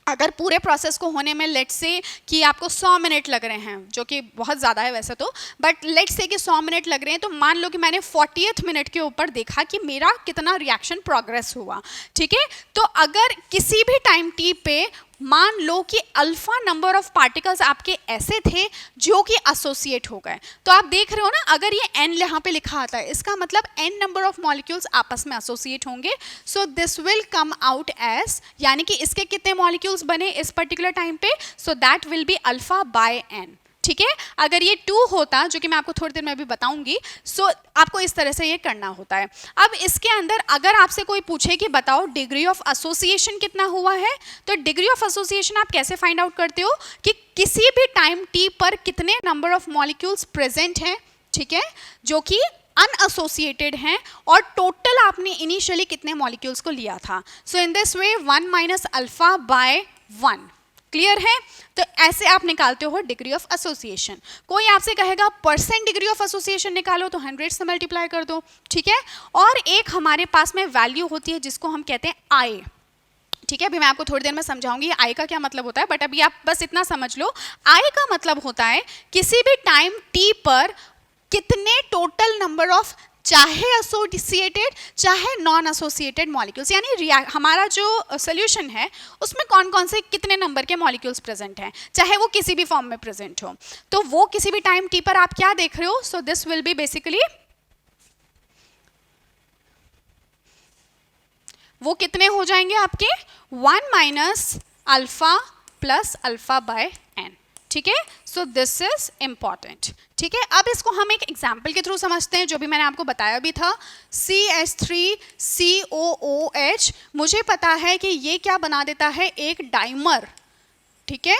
अगर पूरे प्रोसेस को होने में लेट्स से कि आपको 100 मिनट लग रहे हैं, जो कि बहुत ज़्यादा है वैसे तो, बट लेट्स से कि 100 मिनट लग रहे हैं, तो मान लो कि मैंने 40th मिनट के ऊपर देखा कि मेरा कितना रिएक्शन प्रोग्रेस हुआ। ठीक है, तो अगर किसी भी टाइम t पे मान लो कि अल्फा नंबर ऑफ पार्टिकल्स आपके ऐसे थे जो कि एसोसिएट हो गए, तो आप देख रहे हो ना, अगर ये n यहाँ पे लिखा आता है इसका मतलब n नंबर ऑफ मॉलिक्यूल्स आपस में एसोसिएट होंगे। So this will come out as, यानी कि इसके कितने मॉलिक्यूल्स बने इस पर्टिकुलर टाइम पे, सो that will be alpha by n। ठीक है, अगर ये 2 होता, जो कि मैं आपको थोड़ी देर में भी बताऊंगी, सो आपको इस तरह से ये करना होता है। अब इसके अंदर अगर आपसे कोई पूछे कि बताओ डिग्री ऑफ एसोसिएशन कितना हुआ है, तो डिग्री ऑफ एसोसिएशन आप कैसे फाइंड आउट करते हो कि किसी भी टाइम t पर कितने नंबर ऑफ मॉलिक्यूल्स प्रेजेंट हैं, ठीक है, जो कि अनएसोसिएटेड हैं, और टोटल आपने इनिशियली कितने मॉलिक्यूल्स को लिया था। So in this way 1 minus alpha by 1। Clear है, तो ऐसे आप निकालते हो डिग्री ऑफ एसोसिएशन। कोई आपसे कहेगा परसेंट डिग्री ऑफ एसोसिएशन निकालो, तो 100 से मल्टीप्लाई कर दो। ठीक है, और एक हमारे पास में वैल्यू होती है जिसको हम कहते हैं आई। ठीक है, अभी मैं आपको थोड़ी देर में समझाऊंगी आई का क्या मतलब होता है, बट अभी आप बस इतना समझ लो, आई का मतलब होता है किसी भी टाइम t पर कितने टोटल नंबर ऑफ चाहे एसोसिएटेड चाहे नॉन एसोसिएटेड मॉलिक्यूल्स, यानी हमारा जो सोल्यूशन है उसमें कौन कौन से कितने नंबर के मॉलिक्यूल्स प्रेजेंट हैं, चाहे वो किसी भी फॉर्म में प्रेजेंट हो, तो वो किसी भी टाइम t पर आप क्या देख रहे हो। So this will B basically, वो कितने हो जाएंगे आपके 1 minus alpha plus alpha by n। ठीक है, सो दिस इज इंपॉर्टेंट। ठीक है, अब इसको हम एक एग्जाम्पल के थ्रू समझते हैं, जो भी मैंने आपको बताया भी था, CH3COOH। मुझे पता है कि ये क्या बना देता है, एक डाइमर। ठीक है,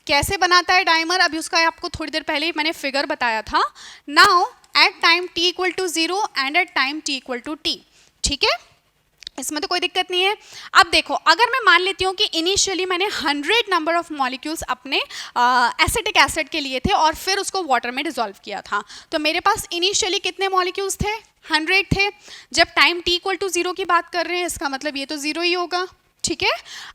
कैसे बनाता है डाइमर, अभी उसका आपको थोड़ी देर पहले मैंने फिगर बताया था। Now at time t equal to 0 and at time t equal to t। ठीक है, इसमें तो कोई दिक्कत नहीं है। अब देखो, अगर मैं मान लेती हूँ कि इनिशियली मैंने 100 नंबर ऑफ मॉलिक्यूल्स अपने एसिटिक एसिड के लिए थे और फिर उसको वाटर में डिसॉल्व किया था, तो मेरे पास इनिशियली कितने मॉलिक्यूल्स थे, 100 थे। जब टाइम t इक्वल टू 0 की बात कर रहे हैं, इसका मतलब ये तो 0 ही होगा। ठीक है,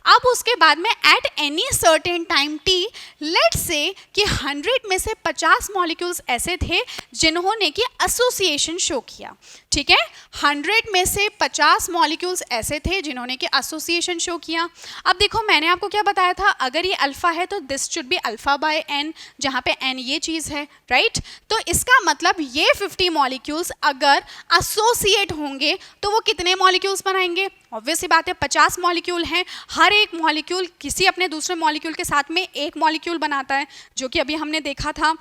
अब उसके बाद में at any certain time t, let's say कि 100 में से 50 मॉलिक्यूल्स ऐसे थे जिन्होंने कि एसोसिएशन शो किया। ठीक है, 100 में से 50 मॉलिक्यूल्स ऐसे थे जिन्होंने कि एसोसिएशन शो किया। अब देखो, मैंने आपको क्या बताया था, अगर ये अल्फा है तो this should be alpha by n, जहाँ पे n ये चीज़ है, राइट। तो इसका मतलब ये 50 मॉलिक्यूल्स अगर एसोसिएट होंगे तो वो कितने मॉलिक्यूल्स बनाएंगे, ऑब्वियस सी बात है 50 मॉलिक्यूल हैं, हर एक मॉलिक्यूल किसी अपने दूसरे मॉलिक्यूल के साथ में एक मॉलिक्यूल बनाता है, जो कि अभी हमने देखा था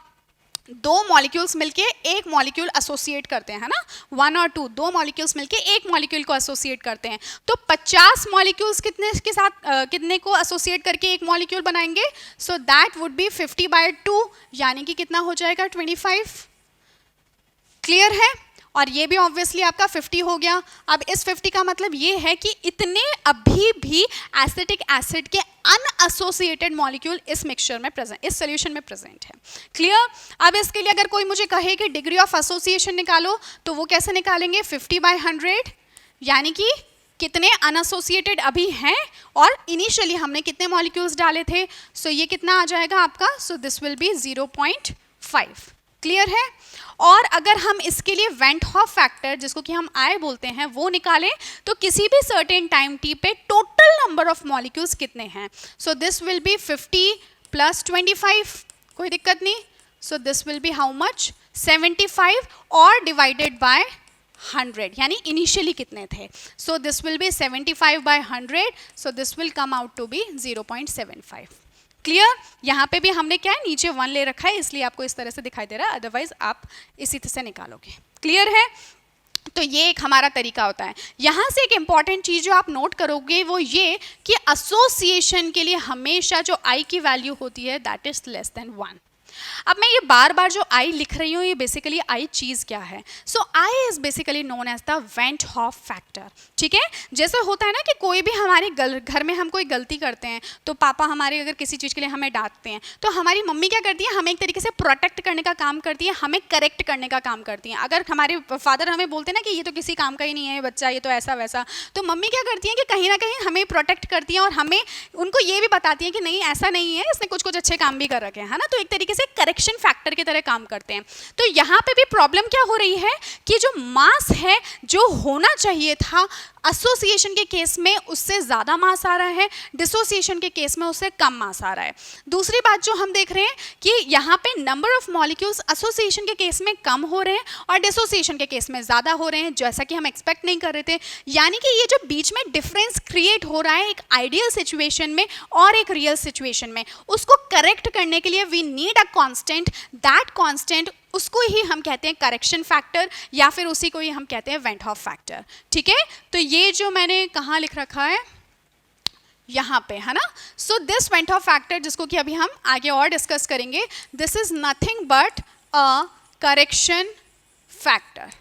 2 मॉलिक्यूल्स मिलके एक मॉलिक्यूल एसोसिएट करते हैं ना, 1 और 2, 2 मॉलिक्यूल्स मिलके एक मॉलिक्यूल को एसोसिएट करते हैं। तो 50 मॉलिक्यूल्स कितने के साथ कितने को एसोसिएट करके एक मॉलिक्यूल बनाएंगे, so that would be 50 by 2, यानी कि कितना हो जाएगा 25। क्लियर है, और ये भी ऑब्वियसली आपका 50 हो गया। अब इस 50 का मतलब ये है कि इतने अभी भी एसिटिक एसिड के अनएसोसिएटेड मॉलिक्यूल इस मिक्सचर में प्रेजेंट, इस सॉल्यूशन में प्रेजेंट है। क्लियर, अब इसके लिए अगर कोई मुझे कहे कि डिग्री ऑफ एसोसिएशन निकालो, तो वो कैसे निकालेंगे, 50 बाय 100, यानी कि कितने अनएसोसिएटेड अभी हैं और इनिशियली हमने कितने मॉलिक्यूल्स डाले थे। सो ये कितना आ जाएगा आपका, सो दिस विल बी 0.5। क्लियर है? और अगर हम इसके लिए वेंट हॉफ फैक्टर जिसको कि हम आई बोलते हैं वो निकालें तो किसी भी सर्टेन टाइम टी पे टोटल नंबर ऑफ मॉलिक्यूल्स कितने हैं. So this will be 50 plus 25, कोई दिक्कत नहीं. So this will be how much, 75 और डिवाइडेड बाय 100, यानी इनिशियली कितने थे. So this will be 75 by 100, so this will come out to be 0.75. Clear? यहाँ पे भी हमने क्या है, नीचे 1 ले रखा है इसलिए आपको इस तरह से दिखाई दे रहा है, अदरवाइज आप इसी तरह से निकालोगे. क्लियर है? तो ये एक हमारा तरीका होता है. यहाँ से एक इंपॉर्टेंट चीज जो आप नोट करोगे वो ये कि एसोसिएशन के लिए हमेशा जो आई की वैल्यू होती है दैट इज लेस देन 1. अब मैं ये बार बार जो आई लिख रही हूँ ये बेसिकली आई चीज़ क्या है. So i is basically known as the van't Hoff factor. ठीक है, जैसे होता है ना कि कोई भी हमारे घर में हम कोई गलती करते हैं तो पापा हमारे अगर किसी चीज़ के लिए हमें डांटते हैं तो हमारी मम्मी क्या करती है, हमें एक तरीके से प्रोटेक्ट करने का काम करती है, हमें करेक्ट करने का काम करती है. अगर हमारे फादर हमें बोलते हैं ना कि ये तो किसी काम का ही नहीं है बच्चा, ये तो ऐसा वैसा, तो मम्मी क्या करती है कि कहीं ना कहीं हमें प्रोटेक्ट करती हैं और हमें उनको ये भी बताती है कि नहीं ऐसा नहीं है, इसने कुछ कुछ अच्छे काम भी कर रखे हैं, है ना. तो एक तरीके से करेक्शन फैक्टर की तरह काम करते हैं. तो यहाँ पे भी प्रॉब्लम क्या हो रही है कि जो मास है जो होना चाहिए था एसोसिएशन के केस में उससे ज़्यादा मास आ रहा है, डिसोसिएशन के केस में उससे कम मास आ रहा है. दूसरी बात जो हम देख रहे हैं कि यहाँ पे नंबर ऑफ मॉलिक्यूल्स एसोसिएशन के केस में कम हो रहे हैं और डिसोसिएशन के केस में ज़्यादा हो रहे हैं, जैसा कि हम एक्सपेक्ट नहीं कर रहे थे. यानी कि ये जो बीच में डिफरेंस क्रिएट हो रहा है एक आइडियल सिचुएशन में और एक रियल सिचुएशन में, उसको करेक्ट करने के लिए we need a constant. That constant उसको ही हम कहते हैं करेक्शन फैक्टर या फिर उसी को ही हम कहते हैं वेंट हॉफ फैक्टर. ठीक है, तो ये जो मैंने कहाँ लिख रखा है यहाँ पे, है ना. So this went Hoff factor जिसको कि अभी हम आगे और डिस्कस करेंगे, this is nothing but a correction factor.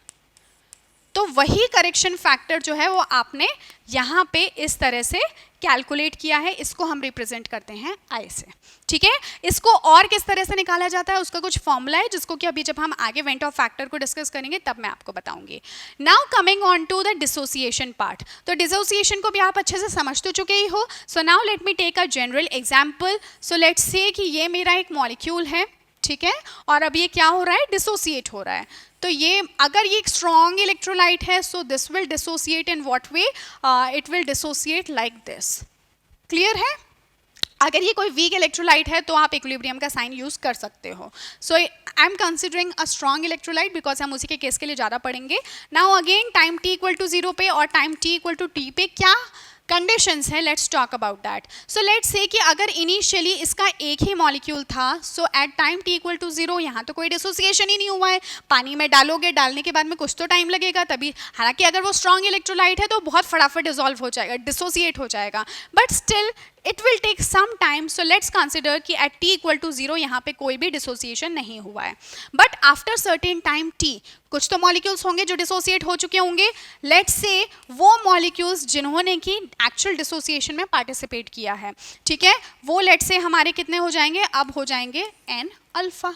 तो वही करेक्शन फैक्टर जो है वो आपने यहाँ पे इस तरह से कैलकुलेट किया है, इसको हम रिप्रेजेंट करते हैं आई से. ठीक है, इसको और किस तरह से निकाला जाता है उसका कुछ फॉर्मूला है जिसको कि अभी जब हम आगे वेंट ऑफ फैक्टर को डिस्कस करेंगे तब मैं आपको बताऊंगी. Now coming on to the dissociation part. तो डिसोसिएशन को भी आप अच्छे से समझ तो चुके ही हो. So now let me take a general example. So let's say कि ये मेरा एक मॉलिक्यूल है, ठीक है, और अब ये क्या हो रहा है, डिसोसिएट हो रहा है. तो ये अगर ये एक स्ट्रॉन्ग इलेक्ट्रोलाइट है so this will dissociate in what way, it will dissociate like this. Clear है? अगर ये कोई वीक इलेक्ट्रोलाइट है तो आप इक्विलिब्रियम का साइन यूज कर सकते हो. So I am considering a strong electrolyte because हम उसी के केस के लिए ज़्यादा पढ़ेंगे. Now again time t equal to 0 पे और time t equal to t पे क्या कंडीशंस है, let's talk about that. So let's say कि अगर इनिशियली इसका एक ही मॉलिक्यूल था so at time t equal to 0 यहाँ तो कोई डिसोसिएशन ही नहीं हुआ है. पानी में डालोगे, डालने के बाद में कुछ तो टाइम लगेगा तभी, हालांकि अगर वो स्ट्रॉन्ग इलेक्ट्रोलाइट है तो बहुत फटाफट डिसॉल्व हो जाएगा, डिसोसिएट हो जाएगा, but still it will take some time. So let's consider कि एट t इक्वल टू 0 यहाँ पे कोई भी डिसोसिएशन नहीं हुआ है. But after certain time t कुछ तो मॉलिक्यूल्स होंगे जो डिसोसिएट हो चुके होंगे. लेट्स से वो मॉलिक्यूल्स जिन्होंने कि एक्चुअल डिसोसिएशन में पार्टिसिपेट किया है, ठीक है, वो लेट्स से हमारे कितने हो जाएंगे, अब हो जाएंगे n अल्फा.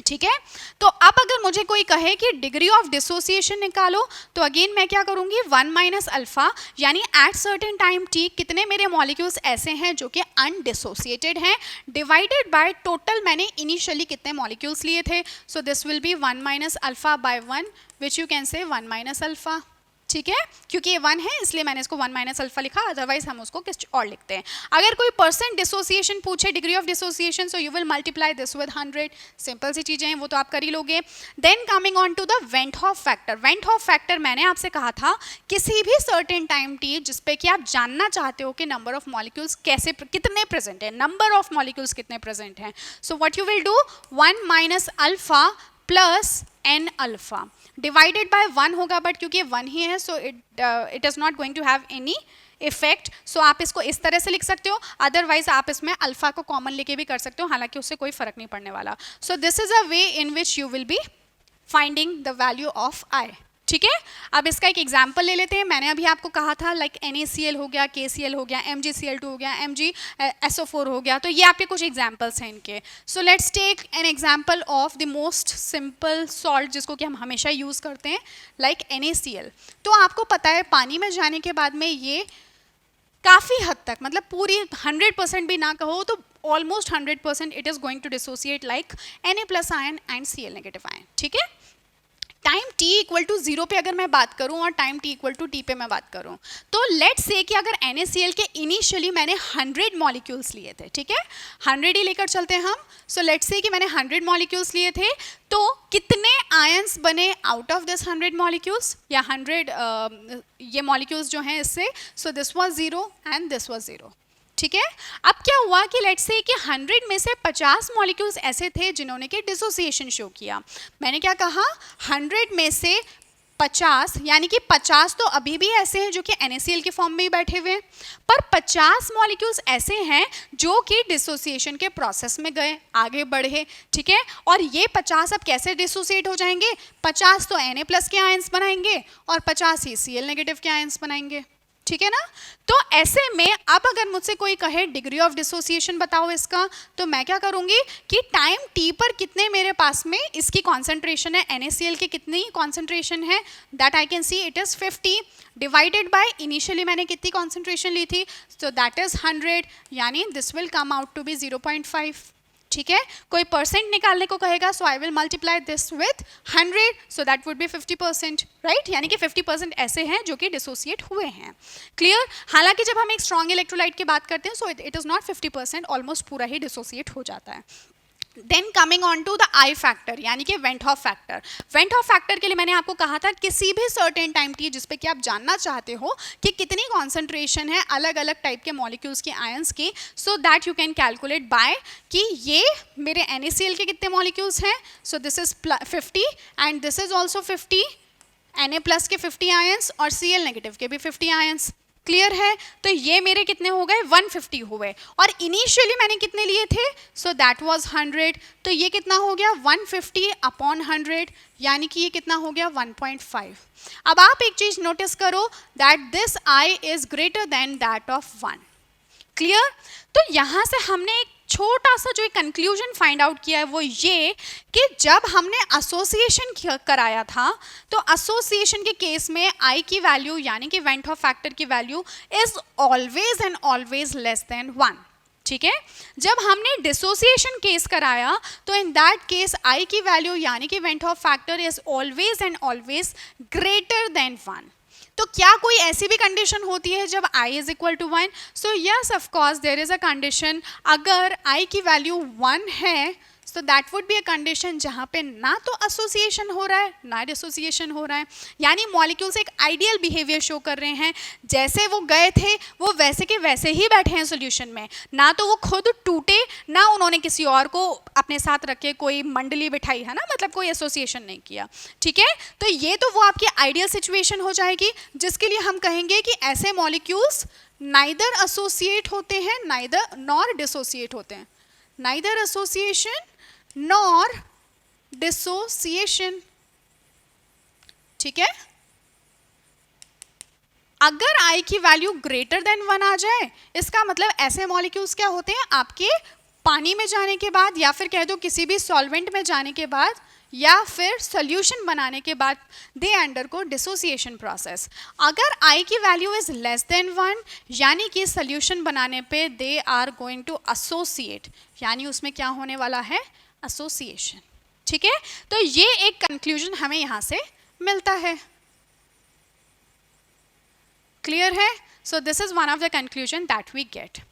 ठीक है, तो अब अगर मुझे कोई कहे कि डिग्री ऑफ डिसोसिएशन निकालो तो अगेन मैं क्या करूंगी, 1 माइनस अल्फा, यानी एट सर्टेन टाइम t कितने मेरे मॉलिक्यूल्स ऐसे हैं जो कि अनडिसोसिएटेड हैं, डिवाइडेड बाय टोटल मैंने इनिशियली कितने मॉलिक्यूल्स लिए थे. So this will be 1 minus alpha by 1 which you can say 1 minus alpha. ठीक है, क्योंकि ये 1 है इसलिए मैंने इसको 1 माइनस अल्फा लिखा, अदरवाइज हम उसको किस और लिखते हैं. अगर कोई परसेंट डिसोसिएशन पूछे, degree of dissociation, so you will multiply this with 100. Simple सी चीज़ें हैं वो तो आप कर ही लोगे. Then coming on to the van't Hoff factor. Van't Hoff factor मैंने आपसे कहा था किसी भी सर्टेन टाइम t जिसपे कि आप जानना चाहते हो कि नंबर ऑफ मॉलिक्यूल्स कैसे कितने प्रेजेंट है, नंबर ऑफ मॉलिक्यूल्स कितने प्रेजेंट हैं. So what you will do, 1 minus alpha plus n alpha divided by 1 होगा, बट क्योंकि 1 ही है so it is not going to have any effect. So आप इसको इस तरह से लिख सकते हो, अदरवाइज आप इसमें अल्फा को कॉमन लेके भी कर सकते हो, हालांकि उससे कोई फर्क नहीं पड़ने वाला. So this is a way in which you will be finding the value of i. ठीक है, अब इसका एक एग्जाम्पल ले लेते हैं. मैंने अभी आपको कहा था लाइक NaCl हो गया, KCl हो गया, MgCl2 हो गया, MgSO4 हो गया, तो ये आपके कुछ एग्जाम्पल्स हैं इनके. So let's take an example of the most simple salt जिसको कि हम हमेशा यूज़ करते हैं, लाइक NaCl. तो आपको पता है पानी में जाने के बाद में ये काफ़ी हद तक, मतलब पूरी 100% भी ना कहो तो almost 100% it is going to dissociate like Na+ ion and Cl- ion, ठीक है। टाइम t इक्वल टू 0 पे अगर मैं बात करूं और time t equal to t पे मैं बात करूं, तो लेट्स से कि अगर NaCl के इनिशियली मैंने 100 मॉलिक्यूल्स लिए थे, ठीक है, 100 ही लेकर चलते हैं हम। सो लेट्स से कि मैंने 100 मॉलिक्यूल्स लिए थे, तो कितने आयंस बने आउट ऑफ दिस 100 मॉलिक्यूल्स, या 100 ये मॉलिक्यूल्स जो हैं इससे, सो this was 0 and this was 0, ठीक है। अब क्या हुआ कि लेट्स से कि 100 में से 50 मॉलिक्यूल्स ऐसे थे जिन्होंने कि डिसोसिएशन शो किया। मैंने क्या कहा, 100 में से 50, यानी कि 50 तो अभी भी ऐसे हैं जो कि NaCl के फॉर्म में ही बैठे हुए हैं, पर 50 मॉलिक्यूल्स ऐसे हैं जो कि डिसोसिएशन के प्रोसेस में गए, आगे बढ़े, ठीक है। और ये 50 अब कैसे डिसोसिएट हो जाएंगे, 50 तो Na+ के आयंस बनाएंगे और 50 ही Cl- के आयंस बनाएंगे, ठीक है ना। तो ऐसे में अब अगर मुझसे कोई कहे डिग्री ऑफ डिसोसिएशन बताओ इसका, तो मैं क्या करूंगी कि टाइम t पर कितने मेरे पास में इसकी कॉन्सेंट्रेशन है, NaCl की कितनी कॉन्सेंट्रेशन है, that I can see it is 50 divided by initially मैंने कितनी कॉन्सेंट्रेशन ली थी, सो दैट इज 100, यानी this will come out to be 0.5, ठीक है। कोई परसेंट निकालने को कहेगा, so I will multiply this with 100, so that would be 50%, right, यानी कि 50% ऐसे हैं जो कि डिसोसिएट हुए हैं, क्लियर। हालांकि जब हम एक स्ट्रॉन्ग इलेक्ट्रोलाइट की बात करते हैं, so it is not 50%, almost पूरा ही डिसोसिएट हो जाता है। Then coming on to the I factor, यानी कि van't Hoff factor. Van't Hoff factor के लिए मैंने आपको कहा था किसी भी सर्टेन टाइम t जिस पे कि आप जानना चाहते हो कि कितनी कॉन्सेंट्रेशन है अलग अलग टाइप के मॉलिक्यूल्स के आयंस की, so that you can calculate bye कि ये मेरे NaCl के कितने मॉलिक्यूल्स हैं, so this is 50 and this is also 50, Na+ के 50 आयंस और Cl- के भी 50 आयंस, क्लियर है। तो ये मेरे कितने हो गए, 150 हुए, और इनिशियली मैंने कितने लिए थे, सो दैट वाज 100, तो ये कितना हो गया 150 अपॉन 100, यानी कि ये कितना हो गया 1.5। अब आप एक चीज नोटिस करो that this I is greater then that of 1, clear. तो यहां से हमने एक छोटा सा जो कंक्लूजन फाइंड आउट किया है वो ये कि जब हमने एसोसिएशन कराया था, तो एसोसिएशन के केस में I की वैल्यू यानी कि वेंट हॉफ फैक्टर की value is always and always less than 1, ठीक है। जब हमने डिसोसिएशन केस कराया, तो इन दैट केस I की वैल्यू यानी कि van't Hoff factor is always and always greater than 1। तो क्या कोई ऐसी भी कंडीशन होती है जब I is equal to 1, so yes of course there is a condition, अगर I की वैल्यू 1 है, so that would be a condition जहाँ पे ना तो एसोसिएशन हो रहा है ना डिसोसिएशन हो रहा है, यानी मॉलिक्यूल्स एक आइडियल बिहेवियर शो कर रहे हैं, जैसे वो गए थे वो वैसे के वैसे ही बैठे हैं सॉल्यूशन में, ना तो वो खुद टूटे ना उन्होंने किसी और को अपने साथ रख के कोई मंडली बिठाई है ना, मतलब कोई एसोसिएशन नहीं किया, ठीक है। तो ये तो वो आपकी आइडियल सिचुएशन हो जाएगी, जिसके लिए हम कहेंगे कि ऐसे मॉलिक्यूल्स नाइदर एसोसिएट होते हैं नाइदर नॉर डिसोसिएट होते हैं, नाइदर एसोसिएशन नॉर डिसोसिएशन, ठीक है। अगर I की वैल्यू ग्रेटर देन 1 आ जाए, इसका मतलब ऐसे मॉलिक्यूल्स क्या होते हैं, आपके पानी में जाने के बाद या फिर कह दो किसी भी सॉल्वेंट में जाने के बाद या फिर सॉल्यूशन बनाने के बाद दे अंडरगो डिसोसिएशन प्रोसेस। अगर I की वैल्यू इज लेस देन 1, यानी कि सॉल्यूशन बनाने पे they are going to associate, यानी उसमें क्या होने वाला है, एसोसिएशन, ठीक है। तो ये एक कंक्लूजन हमें यहां से मिलता है, क्लियर है। So this is one of the conclusion that we get.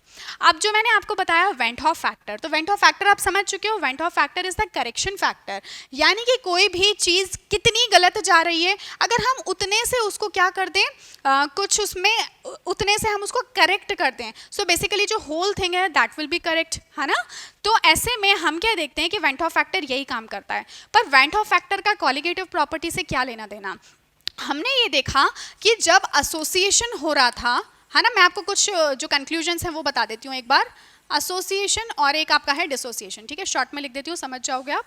अब जो मैंने आपको बताया वेंट हॉफ फैक्टर, तो वेंट हॉफ फैक्टर आप समझ चुके हो, van't Hoff factor is the correction factor, यानी कि कोई भी चीज़ कितनी गलत जा रही है, अगर हम उतने से उसको क्या कर दें, कुछ उसमें उतने से हम उसको करेक्ट कर दें, सो बेसिकली जो होल थिंग है दैट विल बी करेक्ट, है ना। तो ऐसे में हम क्या देखते हैं कि वेंट हॉफ फैक्टर यही काम करता है, पर वेंट हॉफ फैक्टर का क्वालिटेटिव प्रॉपर्टी से क्या लेना देना। हमने ये देखा कि जब एसोसिएशन हो रहा था, है ना, मैं आपको कुछ जो कंक्लूजन्स हैं वो बता देती हूँ एक बार, एसोसिएशन और एक आपका है डिसोसिएशन, ठीक है, शॉर्ट में लिख देती हूँ, समझ जाओगे आप।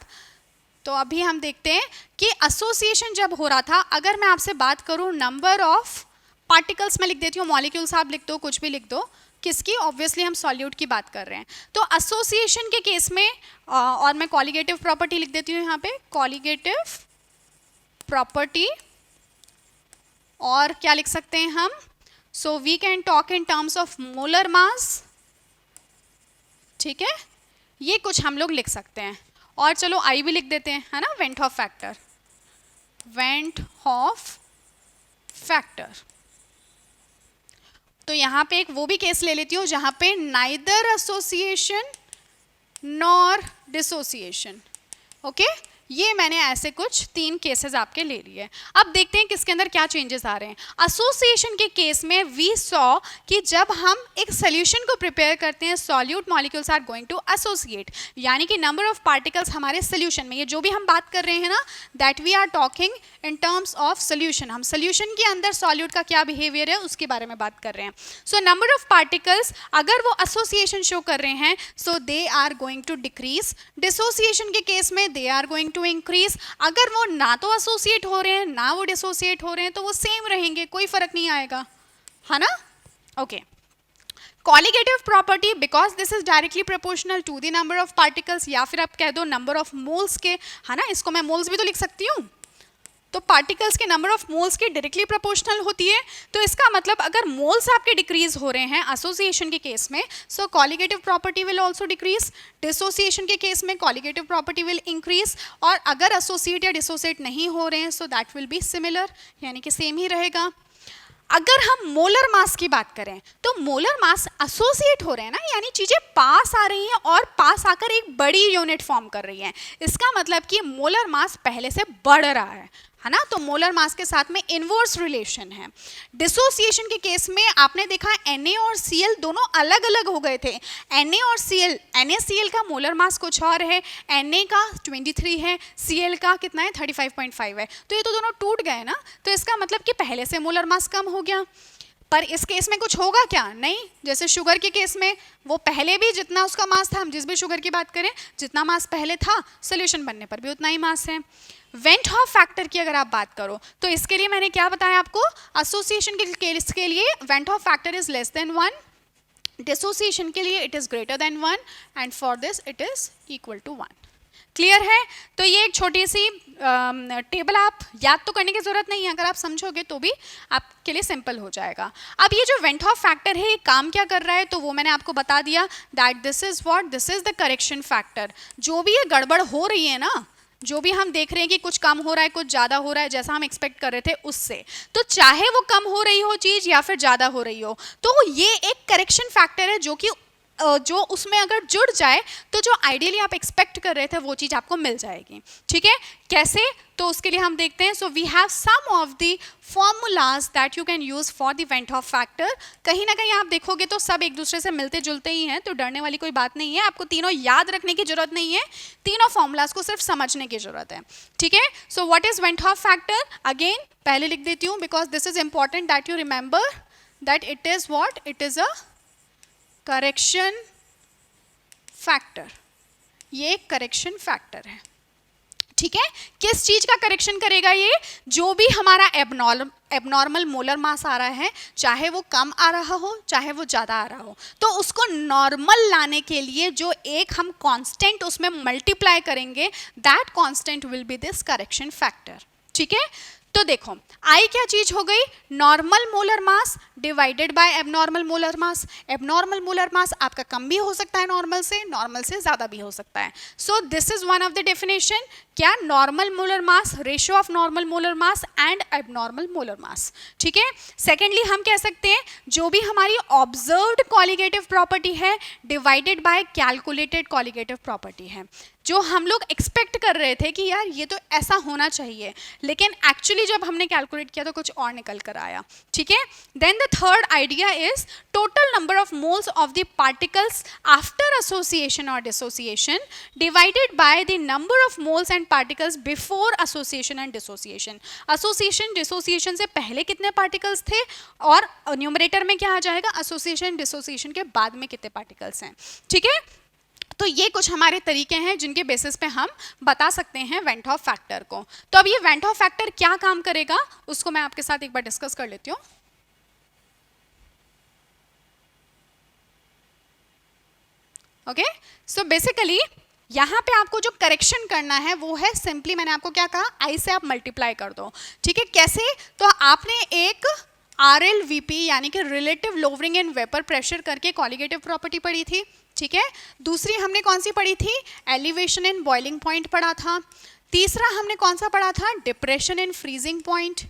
तो अभी हम देखते हैं कि एसोसिएशन जब हो रहा था, अगर मैं आपसे बात करूँ नंबर ऑफ पार्टिकल्स, मैं लिख देती हूँ, मॉलिक्यूल्स आप लिख दो, कुछ भी लिख दो, किसकी, ऑब्वियसली हम सॉल्यूट की बात कर रहे हैं। तो एसोसिएशन के केस में और मैं कॉलिगेटिव प्रॉपर्टी लिख देती हूँ यहाँ पे, कॉलिगेटिव प्रॉपर्टी, और क्या लिख सकते हैं हम, so we can talk in terms of molar mass, ठीक है, ये कुछ हम लोग लिख सकते हैं। और चलो आई भी लिख देते हैं, है ना, went Hoff factor, van't Hoff factor. तो यहाँ पे एक वो भी केस ले लेती हूँ जहाँ पे neither association nor dissociation, okay, ये मैंने ऐसे कुछ 3 केसेस आपके ले लिए। अब देखते हैं किसके अंदर क्या चेंजेस आ रहे हैं। एसोसिएशन के केस में वी सॉ कि जब हम एक सोल्यूशन को प्रिपेयर करते हैं, solute molecules are going to associate, यानी कि नंबर ऑफ पार्टिकल्स हमारे सोल्यूशन में, ये जो भी हम बात कर रहे हैं ना, that we are talking in terms of solution, हम सोल्यूशन के अंदर सॉल्यूट का क्या बिहेवियर है उसके बारे में बात कर रहे हैं। सो नंबर ऑफ पार्टिकल्स अगर वो एसोसिएशन शो कर रहे हैं, so they are going to decrease. Dissociation के केस में they are going to increase. अगर वो ना तो एसोसिएट हो रहे हैं ना वो डिसोसिएट हो रहे हैं तो वो सेम रहेंगे, कोई फर्क नहीं आएगा, है ना, okay. Colligative property, because this is directly proportional to the number of particles, या फिर आप कह दो नंबर ऑफ मोल्स के, है ना, इसको मैं मोल्स भी तो लिख सकती हूँ, तो पार्टिकल्स के नंबर ऑफ मोल्स की डायरेक्टली प्रोपोर्शनल होती है। तो इसका मतलब अगर मोल्स आपके डिक्रीज हो रहे हैं एसोसिएशन के केस में, so colligative property will also decrease. Dissociation के केस में कॉलिगेटिव प्रॉपर्टी विल इंक्रीज। और अगर एसोसिएट या डिसोसिएट नहीं हो रहे हैं, so that will be similar, यानी कि सेम ही रहेगा। अगर हम मोलर मास की बात करें तो मोलर मास एसोसिएट हो रहे हैं ना, यानी चीजें पास आ रही हैं और पास आकर एक बड़ी यूनिट फॉर्म कर रही हैं, इसका मतलब कि मोलर मास पहले से बढ़ रहा है ना, तो मोलर मास के साथ में इनवर्स रिलेशन है। डिसोसिएशन के केस में आपने देखा Na और Cl दोनों अलग अलग हो गए थे। Na और Cl, NaCl का मोलर मास कुछ और है, Na का 23 है, Cl का कितना है 35.5 है, तो ये तो दोनों टूट गए ना, तो इसका मतलब कि पहले से मोलर मास कम हो गया। पर इस केस में कुछ होगा क्या? नहीं, जैसे शुगर के केस में वो पहले भी जितना उसका मास था, हम जिस भी शुगर की बात करें, जितना मास पहले था सोल्यूशन बनने पर भी उतना ही मास है। वेंट हॉफ फैक्टर की अगर आप बात करो तो इसके लिए मैंने क्या बताया आपको, एसोसिएशन के केस के लिए van't Hoff factor is less than 1, dissociation के लिए it is greater than 1 and for this it is equal to 1। Clear है? तो ये एक छोटी सी टेबल आप याद तो करने की जरूरत नहीं है, अगर आप समझोगे तो भी आपके लिए सिंपल हो जाएगा। अब ये जो वेंट हॉफ फैक्टर है ये काम क्या कर रहा है, तो वो मैंने आपको बता दिया that this is what, this is the correction factor. जो भी ये गड़बड़ हो रही है ना, जो भी हम देख रहे हैं कि कुछ कम हो रहा है, कुछ ज़्यादा हो रहा है, जैसा हम एक्सपेक्ट कर रहे थे उससे, तो चाहे वो कम हो रही हो चीज़ या फिर ज़्यादा हो रही हो, तो ये एक करेक्शन फैक्टर है जो कि जो उसमें अगर जुड़ जाए तो जो आइडियली आप एक्सपेक्ट कर रहे थे वो चीज़ आपको मिल जाएगी। ठीक है, कैसे? तो उसके लिए हम देखते हैं। So we have some of the formulas that you can use for the van't Hoff factor. कहीं ना कहीं आप देखोगे तो सब एक दूसरे से मिलते जुलते ही हैं, तो डरने वाली कोई बात नहीं है, आपको तीनों याद रखने की जरूरत नहीं है, तीनों फॉर्मूलाज को सिर्फ समझने की जरूरत है। ठीक है, so what is went Hoff factor? Again पहले लिख देती हूँ because this is important that you remember that it is what, it is a correction factor. ये एक करेक्शन फैक्टर है। ठीक है, किस चीज का करेक्शन करेगा ये? जो भी हमारा एबनॉर्मल मोलर मास आ रहा है, चाहे वो कम आ रहा हो चाहे वो ज़्यादा आ रहा हो, तो उसको नॉर्मल लाने के लिए जो एक हम कांस्टेंट उसमें मल्टीप्लाई करेंगे, that constant will be this correction factor. ठीक है, तो देखो आई क्या चीज हो गई? Normal molar mass divided by abnormal molar mass. Abnormal molar मास आपका कम भी हो सकता है नॉर्मल से ज़्यादा भी हो सकता है। So this is one of the definition. क्या? Normal molar mass, ratio of normal molar mass and abnormal molar mass. ठीक है, सेकेंडली हम कह सकते हैं जो भी हमारी ऑब्जर्व्ड कॉलिगेटिव प्रॉपर्टी है divided by calculated colligative property है। जो हम लोग एक्सपेक्ट कर रहे थे कि यार ये तो ऐसा होना चाहिए, लेकिन एक्चुअली जब हमने कैलकुलेट किया तो कुछ और निकल कर आया। ठीक है, then the third idea is total number of moles of the particles after association और dissociation divided by the number of moles and particles before association and dissociation. Association dissociation से पहले कितने पार्टिकल्स थे और न्यूमरेटर में क्या आ जाएगा, association dissociation के बाद में कितने पार्टिकल्स हैं। ठीक है, तो ये कुछ हमारे तरीके हैं जिनके बेसिस पे हम बता सकते हैं वेंट हॉफ फैक्टर को। तो अब ये वेंट हॉफ फैक्टर क्या काम करेगा उसको मैं आपके साथ एक बार डिस्कस कर लेती हूँ। ओके, सो बेसिकली यहाँ पे आपको जो करेक्शन करना है वो है सिंपली, मैंने आपको क्या कहा, आई से आप मल्टीप्लाई कर दो। ठीक है, कैसे? तो आपने एक RLVP यानी कि relative lowering in vapour pressure करके कॉलिगेटिव प्रॉपर्टी पढ़ी थी, ठीक है। दूसरी हमने कौन सी पढ़ी थी, एलिवेशन इन बॉइलिंग पॉइंट पढ़ा था। तीसरा हमने कौन सा पढ़ा था, डिप्रेशन इन फ्रीजिंग पॉइंट।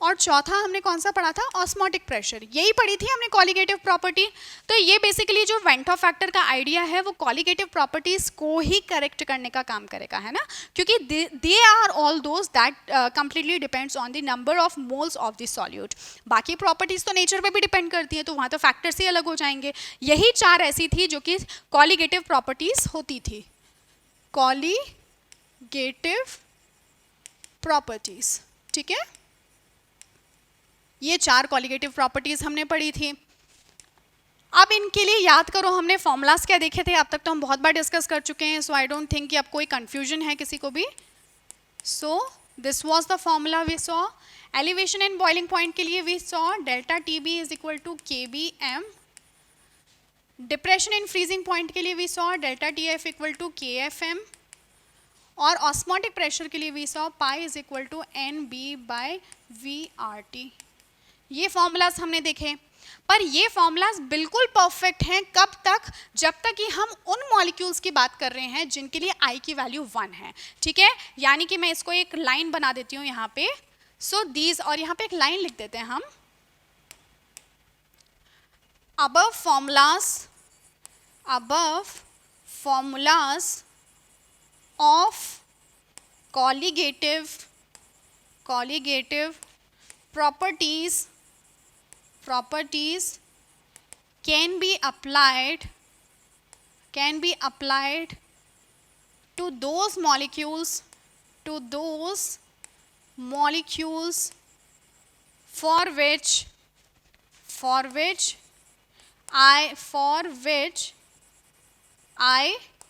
और चौथा हमने कौन सा पढ़ा था, ऑस्मोटिक प्रेशर। यही पढ़ी थी हमने कॉलिगेटिव प्रॉपर्टी। तो ये बेसिकली जो वेंट ऑफ फैक्टर का आइडिया है वो कॉलिगेटिव प्रॉपर्टीज को ही करेक्ट करने का काम करेगा, है ना, क्योंकि they are all those that completely depends on the number of moles of the solute. बाकी प्रॉपर्टीज तो नेचर पे भी डिपेंड करती है, तो वहाँ तो फैक्टर्स ही अलग हो जाएंगे। यही चार ऐसी थी जो कि कॉलिगेटिव प्रॉपर्टीज होती थी, कॉलिगेटिव प्रॉपर्टीज, ठीक है। ये चार कॉलिगेटिव प्रॉपर्टीज हमने पढ़ी थी। अब इनके लिए याद करो हमने फॉर्मूलाज क्या देखे थे, अब तक तो हम बहुत बार डिस्कस कर चुके हैं, सो आई डोंट थिंक कि अब कोई कंफ्यूजन है किसी को भी। So this was the formula we saw. Elevation and boiling point के लिए we saw delta TB is equal to KBM। Depression in freezing point के लिए we saw delta TF equal to KFM। और osmotic pressure के लिए we saw pi is equal to NB/VRT। ये formulas हमने देखे, पर ये फॉर्मूलाज बिल्कुल परफेक्ट हैं कब तक, जब तक कि हम उन मॉलिक्यूल्स की बात कर रहे हैं जिनके लिए I की वैल्यू 1 है, ठीक है। यानी कि मैं इसको एक लाइन बना देती हूँ यहाँ पे, सो दीज, और यहाँ पे एक लाइन लिख देते हैं हम, above formulas of colligative properties can be applied to those molecules for which I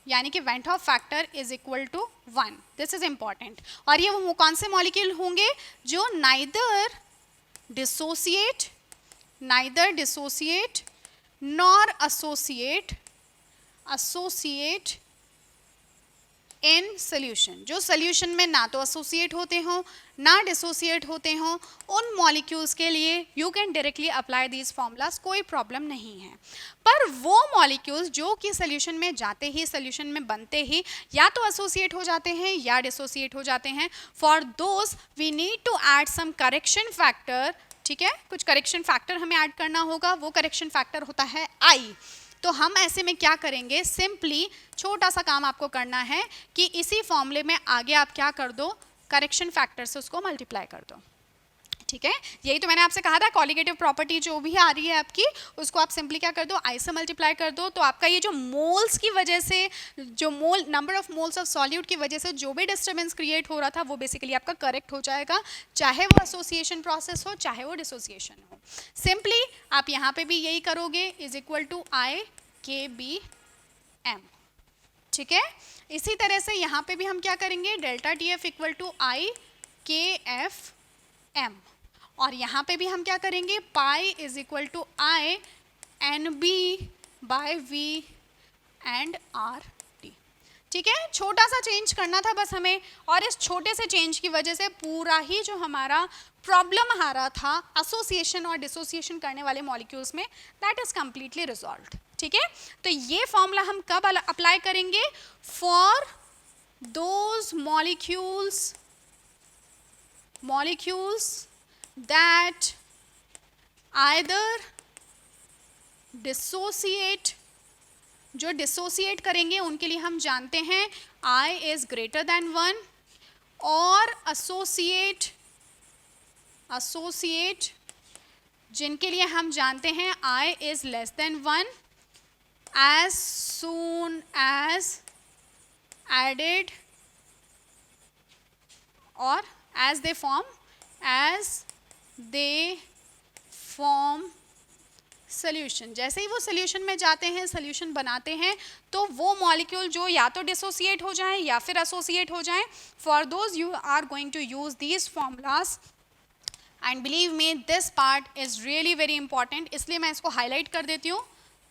यानी कि van't Hoff factor is equal to 1। This is important. और ये वो कौन से मॉलिक्यूल होंगे जो neither dissociate nor associate in solution, जो सोल्यूशन में ना तो एसोसिएट होते हो ना डिसोसिएट होते हो, उन मॉलिक्यूल्स के लिए you can directly apply these formulas, कोई प्रॉब्लम नहीं है। पर वो मॉलिक्यूल्स जो कि सोल्यूशन में जाते ही, सोल्यूशन में बनते ही या तो एसोसिएट हो जाते हैं या डिसोसिएट हो जाते हैं, for those we need to add some correction factor, ठीक है। कुछ करेक्शन फैक्टर हमें ऐड करना होगा, वो करेक्शन फैक्टर होता है I। तो हम ऐसे में क्या करेंगे, सिंपली छोटा सा काम आपको करना है कि इसी फॉर्मूले में आगे आप क्या कर दो, करेक्शन फैक्टर से उसको मल्टीप्लाई कर दो, ठीक है। यही तो मैंने आपसे कहा था, कॉलिगेटिव प्रॉपर्टी जो भी आ रही है आपकी, उसको आप सिंपली क्या कर दो, I से मल्टीप्लाई कर दो। तो आपका ये जो मोल्स की वजह से, जो number of moles of solute की वजह से जो भी डिस्टर्बेंस क्रिएट हो रहा था वो बेसिकली आपका करेक्ट हो जाएगा, चाहे वो एसोसिएशन प्रोसेस हो चाहे वो डिसोसिएशन हो। सिंपली आप यहाँ पे भी यही करोगे, इज इक्वल टू I/KBM, ठीक है। इसी तरह से यहाँ पे भी हम क्या करेंगे, delta TF equal to I/KFM। और यहाँ पे भी हम क्या करेंगे, पाई इज इक्वल टू I/NB/V/RT, ठीक है। छोटा सा चेंज करना था बस हमें, और इस छोटे से चेंज की वजह से पूरा ही जो हमारा प्रॉब्लम आ रहा था एसोसिएशन और डिसोसिएशन करने वाले मॉलिक्यूल्स में, दैट इज कंप्लीटली रिजॉल्व्ड, ठीक है। तो ये फॉर्मूला हम कब अप्लाई करेंगे, for those molecules that either dissociate, जो डिसोसिएट करेंगे उनके लिए हम जानते हैं I is greater than 1, और associate जिनके लिए हम जानते हैं I is less than 1, as soon as added or as they form solution. जैसे ही वो सोल्यूशन में जाते हैं, सोल्यूशन बनाते हैं, तो वो मॉलिक्यूल जो या तो डिसोसिएट हो जाएं या फिर एसोसिएट हो जाएं, for those you are going to use these formulas, and believe me this part is really very important, इसलिए मैं इसको हाईलाइट कर देती हूँ।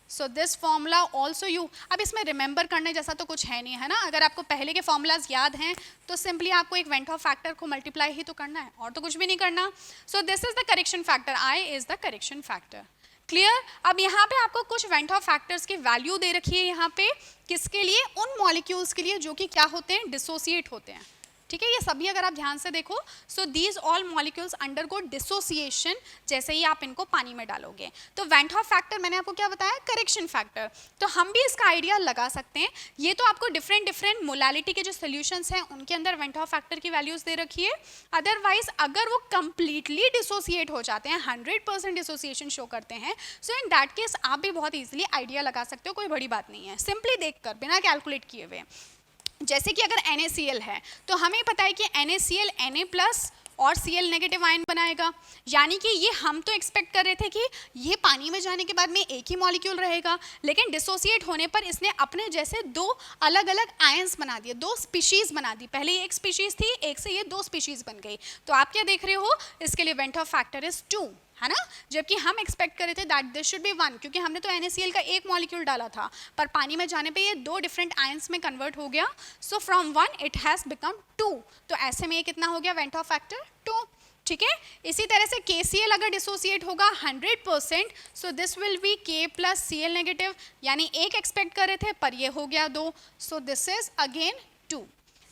So this formula also you, अब इसमें रिमेंबर करने जैसा तो कुछ है नहीं है ना, अगर आपको पहले के फॉर्मूलाज याद हैं तो सिंपली आपको एक वेंट ऑफ फैक्टर को मल्टीप्लाई ही तो करना है और तो कुछ भी नहीं करना. सो this is the correction factor, I is the correction factor. Clear. अब यहाँ पे आपको कुछ वेंट ऑफ फैक्टर्स की वैल्यू दे रखी है यहाँ पे, किसके लिए, उन मॉलिक्यूल्स के लिए जो कि क्या होते हैं, डिसोसिएट होते हैं. ठीक है, ये सभी अगर आप ध्यान से देखो, so these all molecules undergo dissociation जैसे ही आप इनको पानी में डालोगे. तो वेंट ऑफ फैक्टर मैंने आपको क्या बताया, करेक्शन फैक्टर. तो हम भी इसका आइडिया लगा सकते हैं. ये तो आपको डिफरेंट डिफरेंट मोलालिटी के जो सोल्यूशंस हैं उनके अंदर वेंट ऑफ फैक्टर की वैल्यूज दे रखी है. अदरवाइज अगर वो कंप्लीटली डिसोसिएट हो जाते हैं, 100% डिसोसिएशन शो करते हैं, सो इन दैट केस आप भी बहुत ईजिली आइडिया लगा सकते हो, कोई बड़ी बात नहीं है, सिंपली देखकर बिना कैलकुलेट किए हुए. जैसे कि अगर NaCl है तो हमें पता है कि NaCl Na+ और Cl नेगेटिव आयन बनाएगा, यानी कि ये हम तो एक्सपेक्ट कर रहे थे कि ये पानी में जाने के बाद में एक ही मॉलिक्यूल रहेगा, लेकिन डिसोसिएट होने पर इसने अपने जैसे दो अलग अलग आयंस बना दिए, दो स्पीशीज बना दी. पहले ये एक स्पीशीज थी, एक से ये दो स्पीशीज बन गई. तो आप क्या देख रहे हो, इसके लिए वेंट ऑफ फैक्टर इज 2, है ना, जबकि हम एक्सपेक्ट कर रहे थे दैट दिस शुड बी 1, क्योंकि हमने तो NaCl का एक मॉलिक्यूल डाला था, पर पानी में जाने पे ये दो डिफरेंट आयंस में कन्वर्ट हो गया. So from 1 it has become 2. तो ऐसे में ये कितना हो गया, वेंट ऑफ फैक्टर 2. ठीक है. इसी तरह से KCl अगर डिसोसिएट होगा 100%, so this will B K+Cl negative, यानी एक एक्सपेक्ट कर रहे थे पर ये हो गया 2. So this is again 2.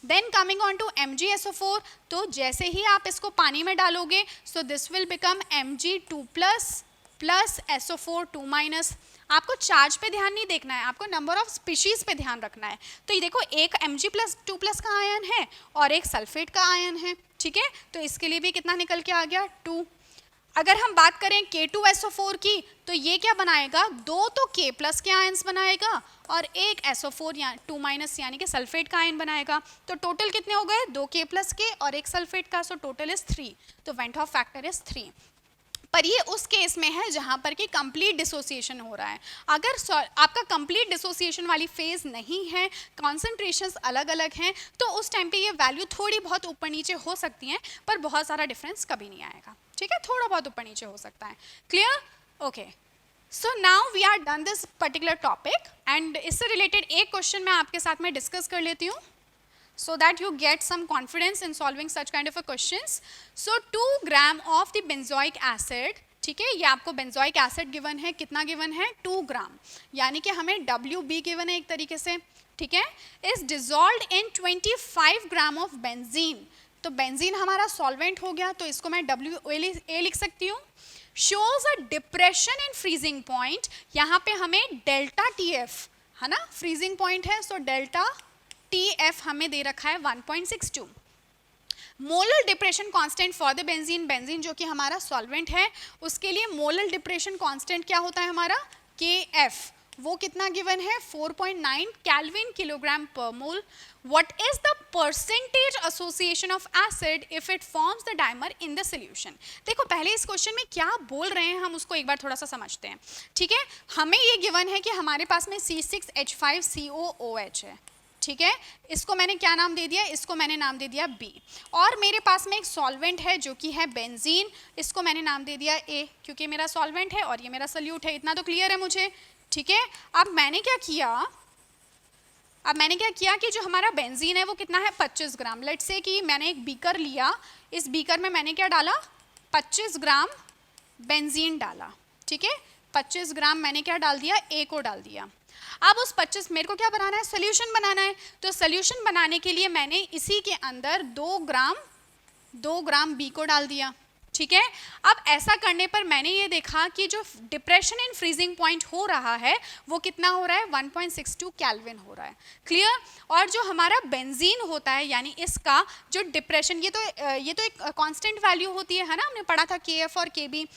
Then coming on to MgSO4, तो जैसे ही आप इसको पानी में डालोगे, so this will become Mg2+ plus SO4 2-. आपको चार्ज पे ध्यान नहीं देखना है, आपको नंबर ऑफ स्पीशीज पे ध्यान रखना है. तो ये देखो, एक Mg+2+ का आयन है और एक सल्फेट का आयन है. ठीक है, तो इसके लिए भी कितना निकल के आ गया, 2. अगर हम बात करें K2SO4 की, तो ये क्या बनाएगा, दो तो K+ के आयंस बनाएगा और एक SO4 या 2- यानी कि सल्फेट का आयन बनाएगा. तो टोटल कितने हो गए, दो K+ के और एक सल्फेट का, सो टोटल इज 3. तो वेंट ऑफ फैक्टर इज 3. पर ये उस केस में है जहां पर कि कंप्लीट डिसोसिएशन हो रहा है. अगर आपका कंप्लीट डिसोसिएशन वाली फेज नहीं है, कॉन्सेंट्रेशंस अलग अलग हैं, तो उस टाइम पे ये वैल्यू थोड़ी बहुत ऊपर नीचे हो सकती हैं, पर बहुत सारा डिफरेंस कभी नहीं आएगा. ठीक है, थोड़ा बहुत ऊपर नीचे हो सकता है. Clear. Okay, so now we are done this particular topic, and इससे रिलेटेड एक क्वेश्चन मैं आपके साथ में डिस्कस कर लेती हूँ, so that you get some confidence in solving such kind of a questions. So 2 gram of the benzoic acid, ठीक है, ये आपको benzoic acid गिवन है, कितना गिवन है, 2 ग्राम, यानी कि हमें WB गिवन है एक तरीके से. ठीक है, is dissolved in 25 gram of benzene. तो बेंजीन हमारा सॉल्वेंट हो गया, तो इसको मैं WA लिख सकती हूँ. shows a depression in freezing point, यहाँ पे हमें डेल्टा TF, है ना, फ्रीजिंग पॉइंट है, सो डेल्टा TF हमें दे रखा है 1.62. Molar depression constant for the benzene, benzene जो कि हमारा सॉल्वेंट है, उसके लिए मोलर डिप्रेशन कांस्टेंट क्या होता है हमारा, KF, वो कितना गिवन है, 4.9 केल्विन किलोग्राम पर mole. What is the percentage association of acid if it forms the dimer in the solution. देखो, पहले इस क्वेश्चन में क्या बोल रहे हैं हम उसको एक बार थोड़ा सा समझते हैं. ठीक है, हमें ये गिवन है कि हमारे पास में C6H5COOH है. ठीक है, इसको मैंने क्या नाम दे दिया, इसको मैंने नाम दे दिया B. और मेरे पास में एक सॉल्वेंट है जो कि है बेंजीन, इसको मैंने नाम दे दिया A, क्योंकि मेरा सॉल्वेंट है और ये मेरा सल्यूट है. इतना तो क्लियर है मुझे. ठीक है, अब मैंने क्या किया कि जो हमारा बेंजीन है वो कितना है, 25 ग्राम. लेट्स से कि मैंने एक बीकर लिया, इस बीकर में मैंने क्या डाला, 25 ग्राम बेंजीन डाला. ठीक है, 25 ग्राम मैंने क्या डाल दिया, A को डाल दिया. अब उस 25 मेरे को क्या बनाना है, सोल्यूशन बनाना है. तो सोल्यूशन बनाने के लिए मैंने इसी के अंदर 2 ग्राम B को डाल दिया. ठीक है, अब ऐसा करने पर मैंने ये देखा कि जो डिप्रेशन इन फ्रीजिंग पॉइंट हो रहा है वो कितना हो रहा है, 1.62 केल्विन हो रहा है. क्लियर. और जो हमारा बेंजीन होता है, यानी इसका जो डिप्रेशन, ये तो एक कांस्टेंट वैल्यू होती है ना, हमने पढ़ा था KF और KB.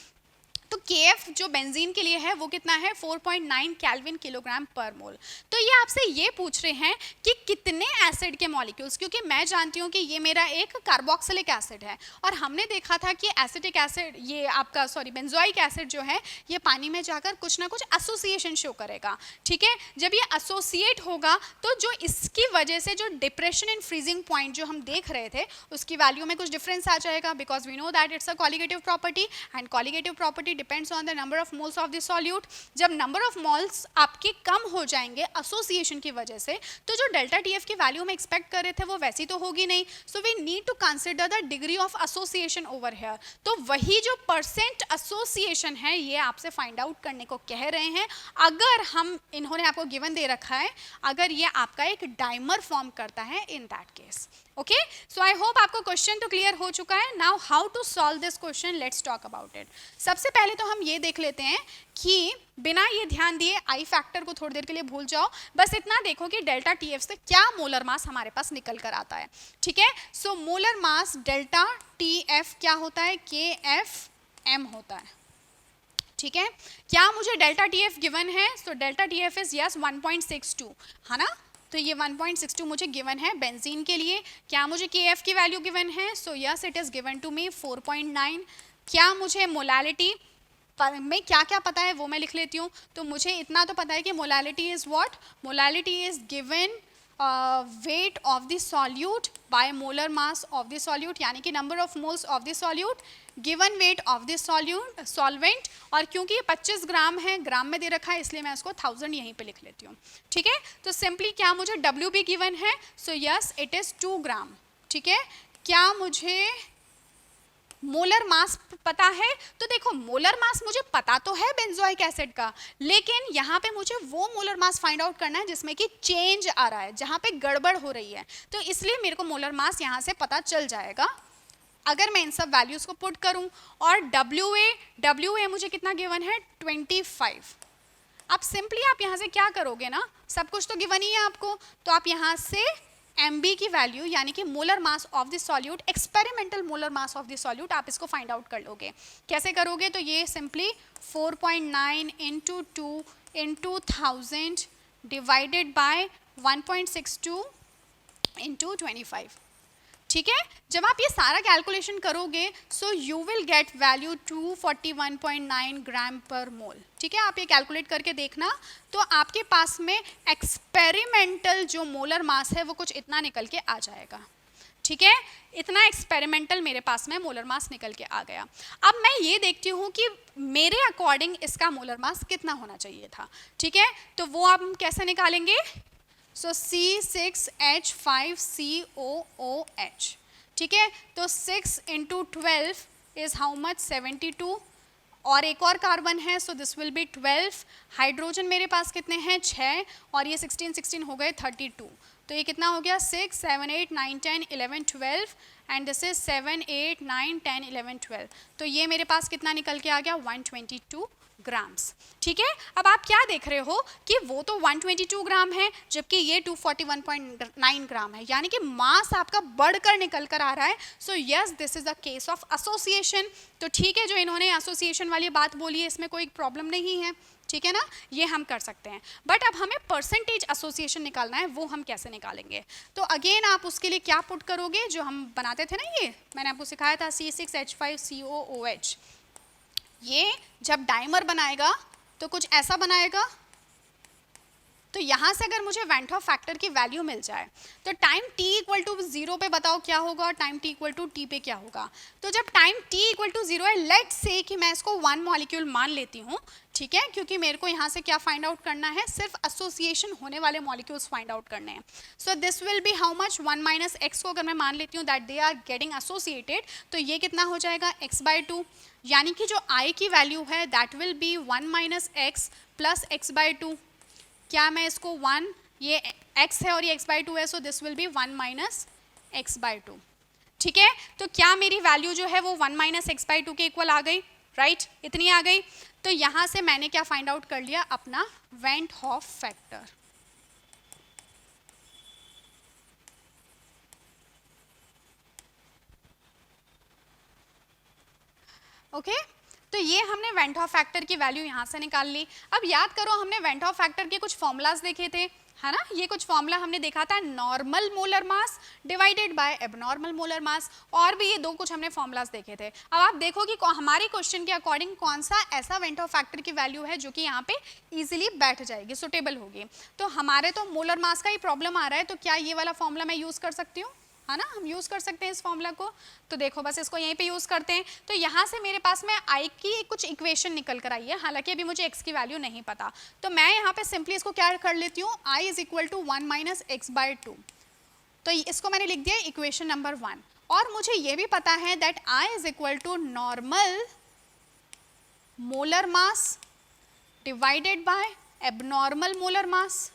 तो KF जो बेंजीन के लिए है वो कितना है, 4.9 केल्विन किलोग्राम पर मोल. तो ये आपसे ये पूछ रहे हैं कि कितने एसिड के मॉलिक्यूल्स, क्योंकि मैं जानती हूँ कि ये मेरा एक कार्बोक्सिलिक एसिड है और हमने देखा था कि एसिटिक एसिड, ये आपका बेंजोइक एसिड जो है ये पानी में जाकर कुछ ना कुछ एसोसिएशन शो करेगा. ठीक है, जब ये एसोसिएट होगा तो जो इसकी वजह से जो डिप्रेशन इन फ्रीजिंग पॉइंट जो हम देख रहे थे उसकी वैल्यू में कुछ डिफरेंस आ जाएगा, because we know that it's a colligative property, and colligative property depends on the number of moles of the solute. जब नंबर ऑफ मोल्स आपके कम हो जाएंगे एसोसिएशन की वजह से, तो जो डेल्टा टी एफ की वैल्यू में एक्सपेक्ट कर रहे थे वो वैसी तो होगी नहीं। So we need to consider the degree of association over here. तो वही जो परसेंट एसोसिएशन है ये आपसे फाइंड आउट करने को कह रहे हैं। अगर हम, इन्होंने आपको गिवन दे रखा है, अगर ये आपका एक डाइमर फॉर्म करता है in that case. Okay, so I hope आपको क्वेश्चन तो क्लियर हो चुका है। Now how to solve this question, let's talk about it. सबसे पहले तो हम ये देख लेते हैं कि बिना ये ध्यान दिए आई फैक्टर को थोड़ी देर के लिए भूल जाओ, बस इतना देखो कि डेल्टा टी एफ से क्या मोलर मास हमारे पास निकल कर आता है। ठीक है, so molar mass delta T F क्या होता है, के एफ एम होता है। ठीक है, क्या मुझे डेल्टा टी एफ गिवन है, so delta T F is yes 1.62 है ना, तो ये 1.62 मुझे गिवन है बेंजीन के लिए। क्या मुझे के एफ की वैल्यू गिवन है, so yes it is given to me 4.9। क्या मुझे मोलालिटी में क्या क्या पता है वो मैं लिख लेती हूँ। तो मुझे इतना तो पता है कि molality is what, molality is given weight of the solute by molar mass of the solute, यानी कि number of moles of the solute given weight of the solute solvent। और क्योंकि ये 25 ग्राम है, ग्राम में दे रखा है, इसलिए मैं इसको 1000 यहीं पे लिख लेती हूँ। ठीक है, तो सिंपली क्या मुझे W भी गिवन है, सो यस इट इज 2 ग्राम। ठीक है, क्या मुझे मोलर मास पता है, तो देखो मोलर मास मुझे पता तो है बेंजोइक एसिड का, लेकिन यहाँ पे मुझे वो मोलर मास फाइंड आउट करना है जिसमें कि चेंज आ रहा है, जहाँ पे गड़बड़ हो रही है। तो इसलिए मेरे को मोलर मास यहाँ से पता चल जाएगा अगर मैं इन सब वैल्यूज को पुट करूँ। और WA मुझे कितना गिवन है, 25। अब सिंपली आप यहाँ से क्या करोगे ना, सब कुछ तो गिवन ही है आपको, तो आप यहाँ से MB की वैल्यू यानी कि molar mass of the solute, experimental molar mass of the solute, आप इसको फाइंड आउट कर लोगे। कैसे करोगे, तो ये simply 4.9 into 2 into 1000 divided by 1.62 into 25। ठीक है, जब आप ये सारा कैलकुलेशन करोगे सो यू विल गेट वैल्यू 241.9 ग्राम पर मोल। ठीक है, आप ये कैलकुलेट करके देखना, तो आपके पास में एक्सपेरिमेंटल जो मोलर मास है वो कुछ इतना निकल के आ जाएगा। ठीक है, इतना एक्सपेरिमेंटल मेरे पास में मोलर मास निकल के आ गया। अब मैं ये देखती हूँ कि मेरे अकॉर्डिंग इसका मोलर मास कितना होना चाहिए था। ठीक है, तो वो आप कैसे निकालेंगे, सो C6H5COOH। ठीक है, तो 6 इंटू 12 इज हाउ मच, 72। और एक और कार्बन है, so this will B 12। Hydrogen मेरे पास कितने हैं, 6, और ये 16 हो गए 32। तो ये कितना हो गया, 6 7 8 9 10 11 12 एंड दिस इज 7 8 9 10 11 12। तो ये मेरे पास कितना निकल के आ गया, 122 ग्राम्स। ठीक है, अब आप क्या देख रहे हो कि वो तो 122 ग्राम है जबकि ये 241.9 ग्राम है, यानी कि मास आपका बढ़कर निकल कर आ रहा है। So yes this is a case of association. तो ठीक है, जो इन्होंने एसोसिएशन वाली बात बोली है इसमें कोई प्रॉब्लम नहीं है। ठीक है ना, ये हम कर सकते हैं, बट अब हमें परसेंटेज एसोसिएशन निकालना है, वो हम कैसे निकालेंगे। तो अगेन आप उसके लिए क्या पुट करोगे, जो हम बनाते थे ना, ये मैंने आपको सिखाया था C6H5COOH। ये जब डाइमर बनाएगा तो कुछ ऐसा बनाएगा। तो यहाँ से अगर मुझे वेंट ऑफ फैक्टर की वैल्यू मिल जाए तो टाइम t इक्वल टू 0 पे बताओ क्या होगा, और time t equal to t पे क्या होगा। तो जब टाइम t इक्वल टू 0 है, लेट्स से कि मैं इसको 1 मॉलिक्यूल मान लेती हूँ। ठीक है, क्योंकि मेरे को यहाँ से क्या फाइंड आउट करना है, सिर्फ एसोसिएशन होने वाले मॉलिक्यूल्स फाइंड आउट करने हैं। So this will be how much, 1 minus x को अगर मैं मान लेती हूँ that they are getting associated, तो ये कितना हो जाएगा, x/2। यानी कि जो i की वैल्यू है that will be 1 minus x plus x/2। क्या मैं इसको 1, ये x है और ये x/2 है, so this will be 1 minus x/2। ठीक है, तो क्या मेरी वैल्यू जो है वो 1 माइनस x/2 के इक्वल आ गई, राइट, इतनी आ गई। तो यहाँ से मैंने क्या फाइंड आउट कर लिया, अपना वेंट हॉफ फैक्टर। ओके, तो ये हमने वेंट हॉफ फैक्टर की वैल्यू यहाँ से निकाल ली। अब याद करो हमने वेंट हॉफ फैक्टर के कुछ फॉर्मूलाज देखे थे, है ना, ये कुछ फॉर्मूला हमने देखा था, normal molar mass divided by abnormal molar मास, और भी ये दो कुछ हमने फॉर्मूलाज देखे थे। अब आप देखो कि हमारे क्वेश्चन के अकॉर्डिंग कौन सा ऐसा वेंट ऑफ फैक्टर की वैल्यू है जो कि यहाँ पे इजीली बैठ जाएगी, सुटेबल होगी। तो हमारे तो मोलर मास का ही प्रॉब्लम आ रहा है, तो क्या ये वाला फॉर्मूला मैं यूज कर सकती हूँ, है ना, हम यूज़ कर सकते हैं इस फॉर्मूला को। तो देखो बस इसको यहीं पे यूज़ करते हैं। तो यहाँ से मेरे पास में आई की कुछ इक्वेशन निकल कर आई है, हालांकि अभी मुझे एक्स की वैल्यू नहीं पता, तो मैं यहाँ पे सिंपली इसको क्या कर लेती हूँ, I is equal to 1 minus x by 2। तो इसको मैंने लिख दिया इक्वेशन नंबर 1। और मुझे ये भी पता है that i is equal to normal molar mass divided by abnormal molar mass.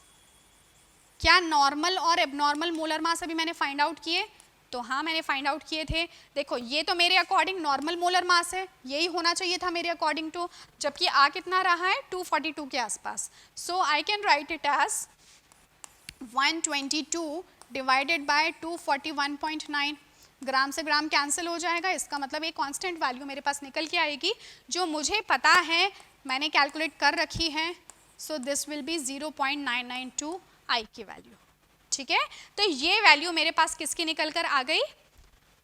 क्या नॉर्मल और एबनॉर्मल मोलर मास अभी मैंने फाइंड आउट किए? तो हाँ, मैंने फाइंड आउट किए थे। देखो ये तो मेरे अकॉर्डिंग नॉर्मल मोलर मास है, यही होना चाहिए था मेरे अकॉर्डिंग टू, जबकि आ कितना रहा है 242 के आसपास। So I can write it as 122 divided by 241.9। Gram से ग्राम कैंसिल हो जाएगा, इसका मतलब एक कांस्टेंट वैल्यू मेरे पास निकल के आएगी जो मुझे पता है, मैंने कैलकुलेट कर रखी है। सो दिस विल बी 0.992 आई की वैल्यू। ठीक है, तो ये वैल्यू मेरे पास किसकी निकल कर आ गई,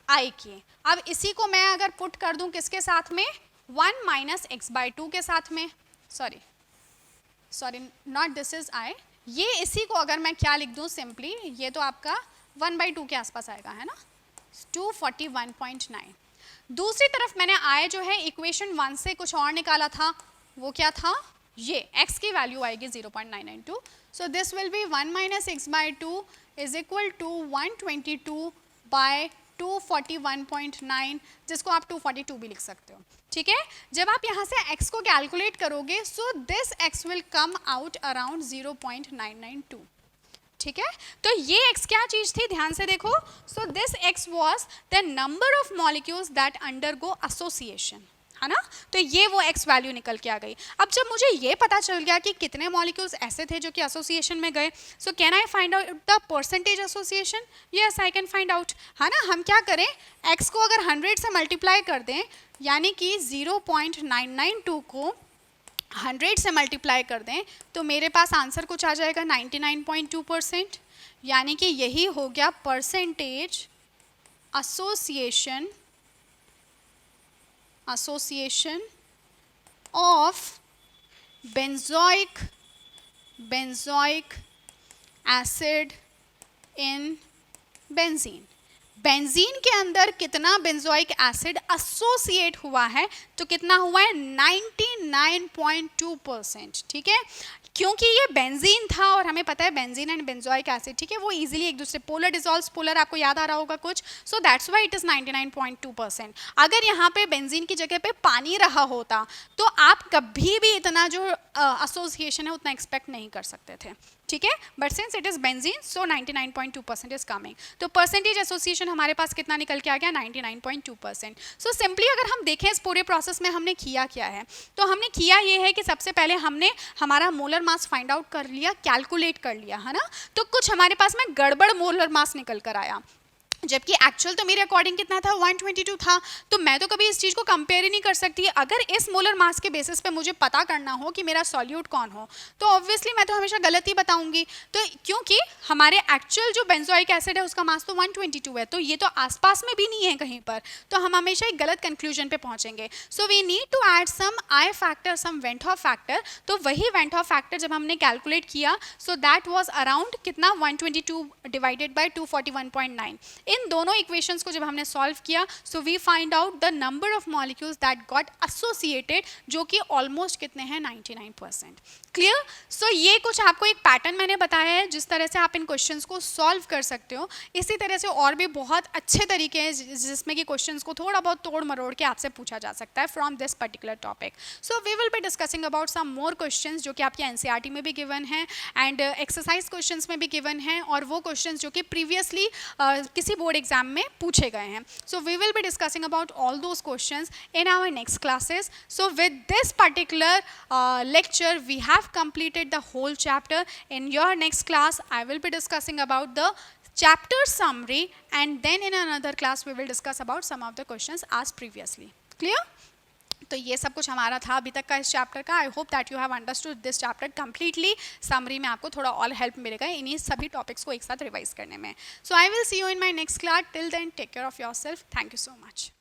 आई की। अब इसी को मैं अगर पुट कर दूं किसके साथ में, 1 माइनस एक्स बाई 2 के साथ में, sorry not this is I, ये इसी को अगर मैं क्या लिख दूं सिंपली, ये तो आपका 1/2 के आसपास आएगा, है ना, 241.9। दूसरी तरफ मैंने आई जो है इक्वेशन 1 से कुछ और निकाला था, वो क्या था, ये x की वैल्यू आएगी 0.992। So this will be 1 minus x by 2 is equal to 122 by 241.9, जिसको आप 242 भी लिख सकते हो। ठीक है, जब आप यहाँ से x को कैलकुलेट करोगे, so this x will come out around 0.992। ठीक है, तो ये x क्या चीज थी, ध्यान से देखो। So this x was the number of molecules that undergo association, है ना, तो ये वो x वैल्यू निकल के आ गई। अब जब मुझे ये पता चल गया कि कितने मॉलिक्यूल्स ऐसे थे जो कि एसोसिएशन में गए, so can I find out the percentage association? Yes, I can find out, है ना। हम क्या करें, x को अगर 100 से मल्टीप्लाई कर दें, यानी कि 0.992 को 100 से मल्टीप्लाई कर दें, तो मेरे पास आंसर कुछ आ जाएगा 99.2%, यानी कि यही हो गया percentage association of benzoic acid in benzene। Benzene के अंदर कितना बेंजोइक एसिड एसोसिएट हुआ है, तो कितना हुआ है 99.2%। ठीक है, क्योंकि ये बेंजीन था और हमें पता है बेंजीन एंड बेंजोइक एसिड, ठीक है, वो इजीली एक दूसरे पोलर डिसॉल्व्स, पोलर आपको याद आ रहा होगा कुछ, सो दैट्स व्हाई इट इज 99.2%। अगर यहाँ पे बेंजीन की जगह पे पानी रहा होता तो आप कभी भी इतना जो एसोसिएशन है उतना एक्सपेक्ट नहीं कर सकते थे। ठीक है, but since it is benzene, so 99.2% is coming. तो परसेंटेज एसोसिएशन हमारे पास कितना निकल के आ गया, 99.2%। सो सिंपली अगर हम देखें इस पूरे प्रोसेस में हमने किया क्या है, तो हमने किया ये है कि सबसे पहले हमने हमारा मोलर मास फाइंड आउट कर लिया, कैलकुलेट कर लिया, है ना। तो कुछ हमारे पास में गड़बड़ मोलर मास निकल कर आया, जबकि एक्चुअल तो मेरे अकॉर्डिंग कितना था, 122 था। तो मैं तो कभी इस चीज़ को कंपेयर ही नहीं कर सकती। अगर इस मोलर मास के बेसिस पे मुझे पता करना हो कि मेरा सॉल्यूट कौन हो, तो ऑब्वियसली मैं तो हमेशा गलत ही बताऊंगी। तो क्योंकि हमारे एक्चुअल जो बेंजोइक एसिड है उसका मास तो 122 है, तो ये तो आसपास में भी नहीं है कहीं पर, तो हम हमेशा एक गलत कंक्लूजन पे पहुंचेंगे। So we need to add some i factor, some van't Hoff factor. तो वही वेंट हॉफ फैक्टर जब हमने कैलकुलेट किया, सो दैट वाज अराउंड कितना, 122 डिवाइडेड बाय 241.9। इन दोनों इक्वेशंस को जब हमने सॉल्व किया, so we find out the number of molecules that got associated, जो कि ऑलमोस्ट कितने हैं, 99%। क्लियर। सो ये कुछ आपको एक पैटर्न मैंने बताया है जिस तरह से आप इन क्वेश्चंस को सॉल्व कर सकते हो। इसी तरह से और भी बहुत अच्छे तरीके हैं जिसमें कि क्वेश्चंस को थोड़ा बहुत तोड़ मरोड़ के आपसे पूछा जा सकता है from this particular topic. So we will be discussing about some more questions जो कि आपके एनसीईआरटी में भी गिवन है एंड एक्सरसाइज क्वेश्चंस में भी गिवन है, और वो क्वेश्चंस जो कि प्रीवियसली किसी बोर्ड एग्जाम में पूछे गए हैं। So we will be discussing about all those questions in our next classes. So with this particular lecture we have completed the whole chapter. In your next class I will be discussing about the chapter summary, and then in another class we will discuss about some of the questions asked previously. Clear? तो ये सब कुछ हमारा था अभी तक का इस चैप्टर का। आई hope that you have understood this chapter completely. Summary में आपको थोड़ा और हेल्प मिलेगा इन्हीं सभी टॉपिक्स को एक साथ रिवाइज करने में। So I will see you in my next class. Till then take care of yourself. Thank you so much.